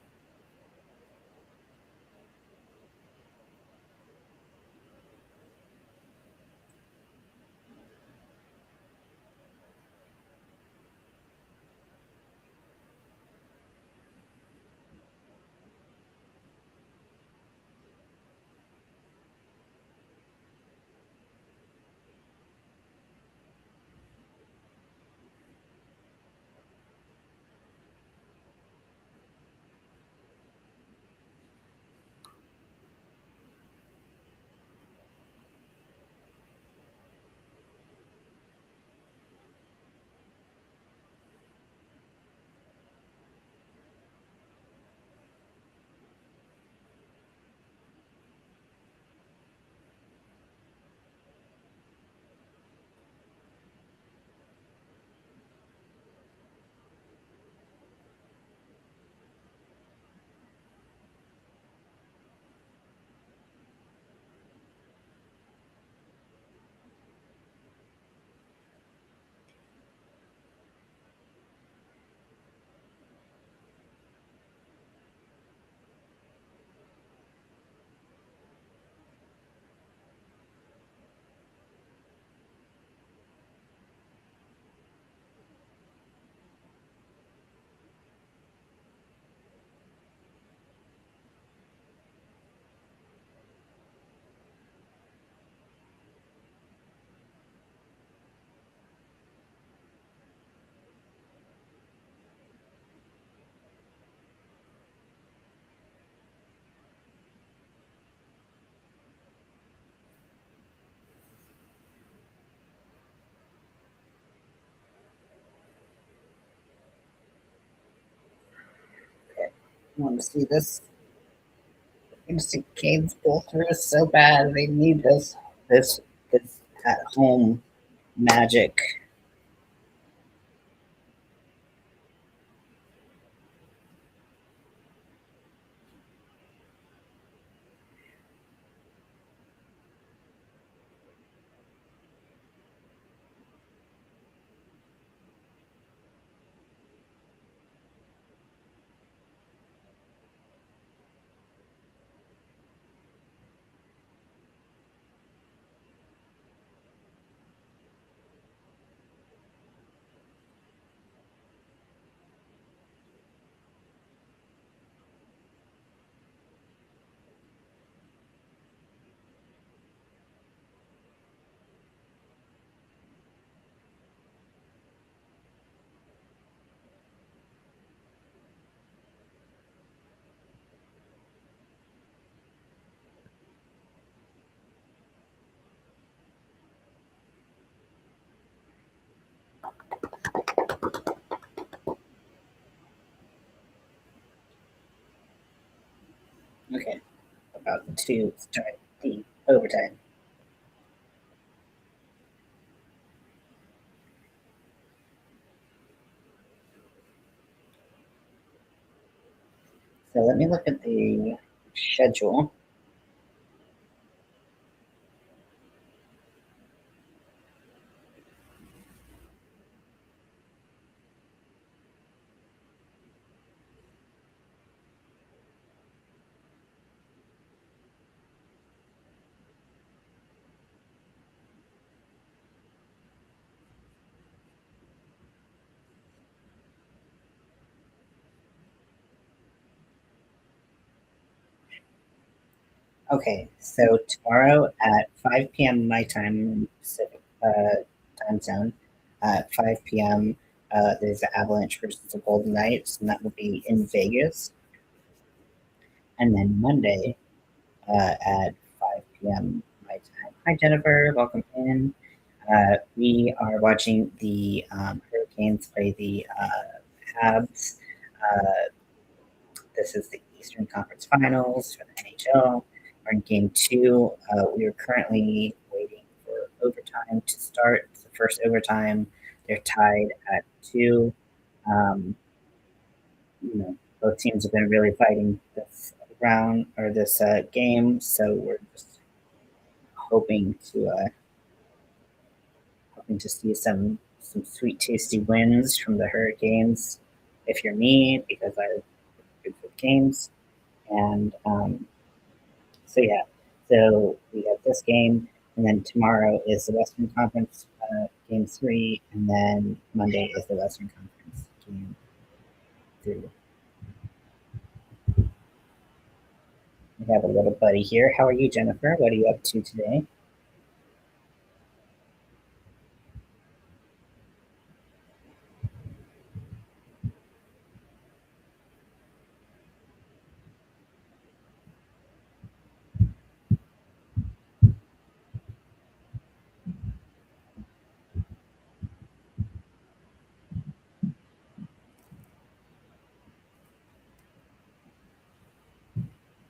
Okay. You want to see this? You want to see Canes pull through so bad. They need this at home magic. Okay, about to start the overtime. So let me look at the schedule. Okay, so tomorrow at 5 p.m. my time, Pacific time zone, at 5 p.m. There's the Avalanche versus the Golden Knights, and that will be in Vegas. And then Monday at 5 p.m. my time. Hi, Jennifer. Welcome in. We are watching the Hurricanes play the Habs. Uh, this is the Eastern Conference Finals for the NHL. We're in game two. We are currently waiting for overtime to start. It's the first overtime. They're tied at two. Um, both teams have been really fighting this round or this game, so we're just hoping to see some sweet, tasty wins from the Hurricanes. If you're me, because I good with games, and so yeah, so we have this game, and then tomorrow is the Western Conference game three, and then Monday is the Western Conference game three. We have a little buddy here. How are you, Jennifer? What are you up to today?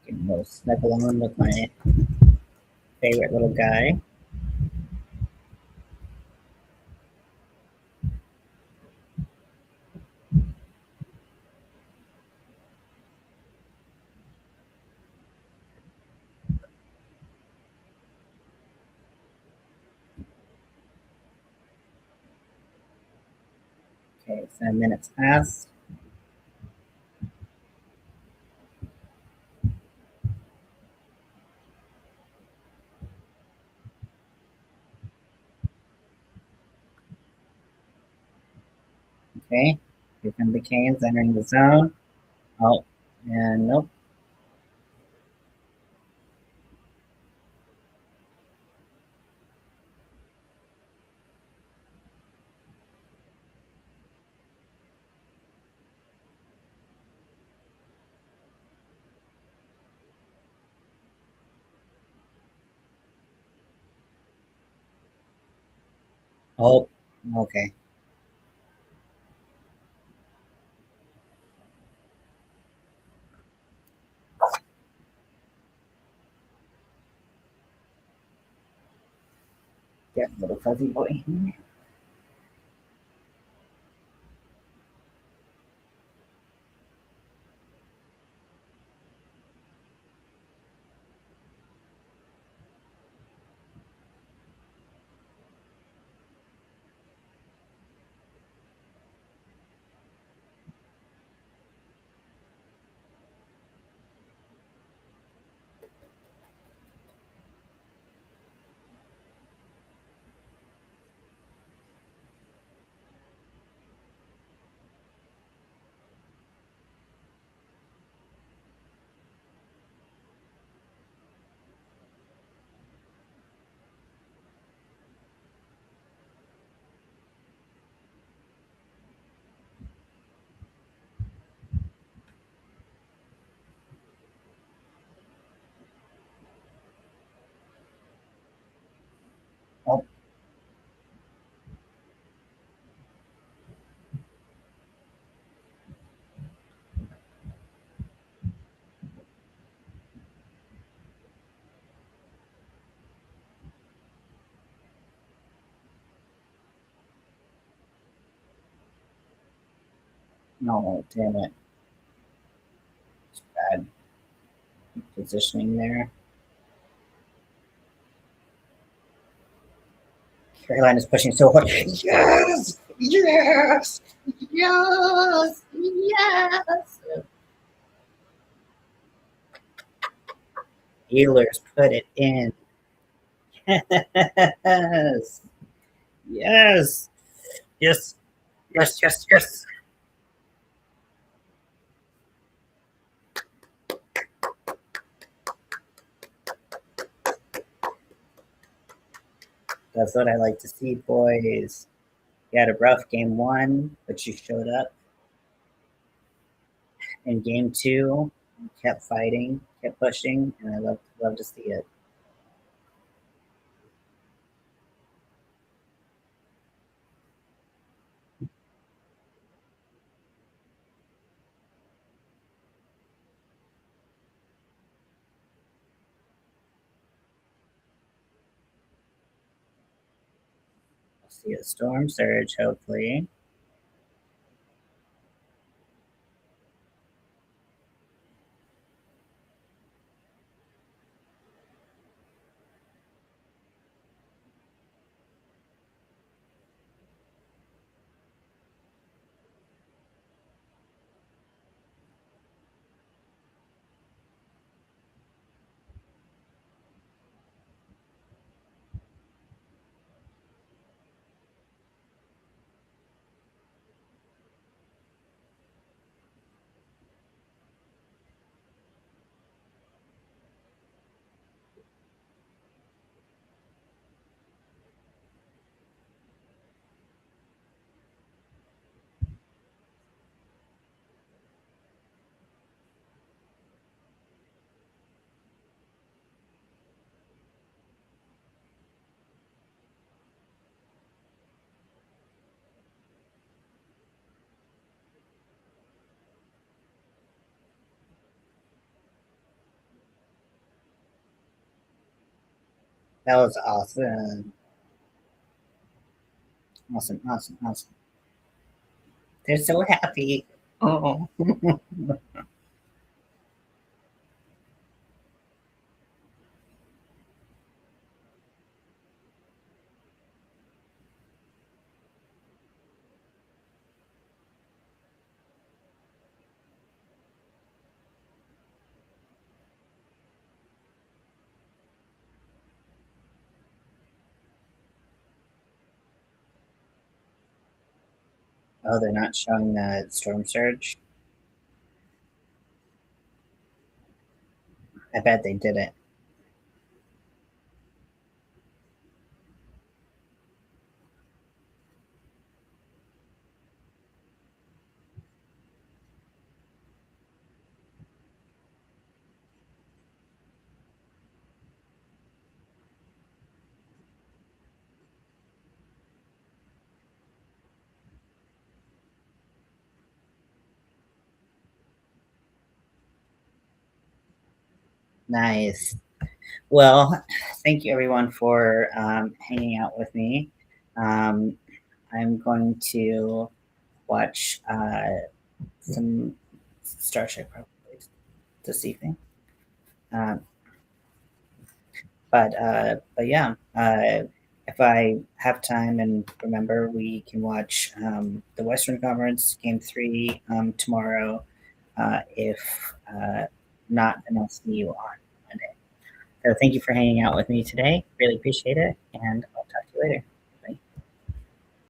Getting a little snuggle on with my favorite little guy. Okay, 7 minutes passed. Okay, here come the Canes entering the zone. Oh, and nope. Oh, okay. Get little fuzzy boy. Oh, no, damn it. It's bad positioning there. Carolina's pushing so hard. Yes! Yes! Yes! Yes! Healers put it in. Yes! Yes! Yes! Yes! Yes! Yes! That's what I like to see, boys. You had a rough game one, but you showed up in game two, kept fighting, kept pushing, and I love to see it. I'll see a storm surge, hopefully. That was awesome. Awesome, awesome, awesome. They're so happy. Oh, oh, they're not showing the storm surge. I bet they did it. Nice. Well, thank you everyone for hanging out with me. Um, I'm going to watch some Star Trek probably this evening. Um, but yeah, if I have time and remember, we can watch the Western Conference Game Three tomorrow. If not, then I'll see you on Monday. So thank you for hanging out with me today. Really appreciate it, and I'll talk to you later.